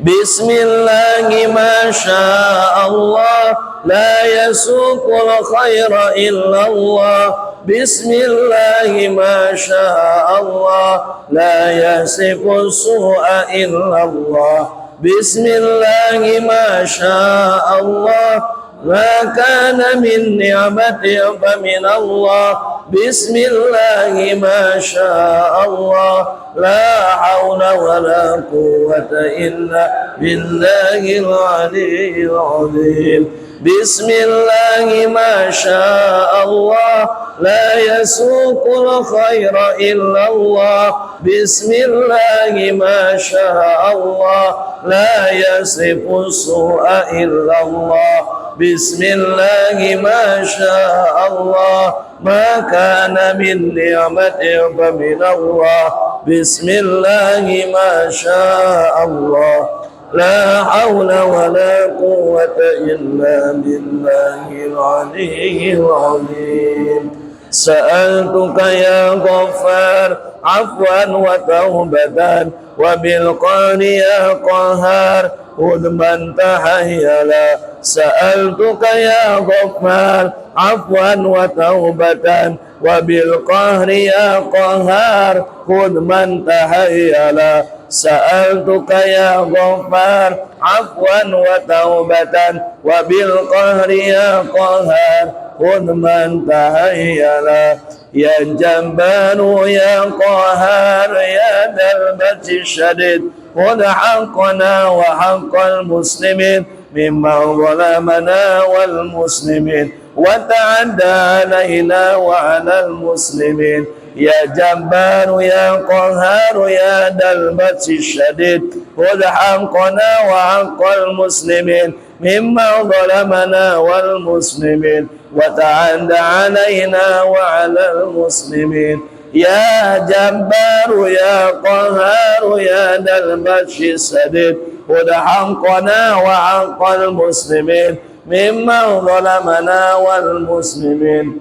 بسم الله ما شاء الله لا يسوق الخير إلا الله. بسم الله ما شاء الله لا يصرف السوء إلا الله. بسم الله ما شاء الله ما كان من نعمة فمن الله. بسم الله ما شاء الله لا حول ولا قوة إلا بالله العلي العظيم. بسم الله ما شاء الله لا يسوق الخير إلا الله. بسم الله ما شاء الله لا يصرف السوء إلا الله. بسم الله ما شاء الله ما كان من نعمة فمن الله. بسم الله ما شاء الله لا حول ولا قوة إلا بالله العلي العظيم. سألتك يا غفار عفوا وتوبة وبالقهر يا قهار خذ من تحيلا. سألتك يا غفار عفوا وتوبة وبالقهر يا قهار خذ من تحيلا. سألتك يا غفار عفوا وتوبة وبالقهر يا قهار خذ من تحيلا. يا جبار يا قهار يا ذا البأس الشديد خذ حقنا وحق المسلمين ممن ظلمنا والمسلمين وتعدى علينا وعلى المسلمين. يا جبار يا قهار يا ذا البأس الشديد خذ حقنا وحق المسلمين ممن ظلمنا والمسلمين وتعدى علينا وعلى المسلمين. يا جبار يا قهار يا ذا البأس الشديد خذ حقنا وحق المسلمين ممن ظلمنا والمسلمين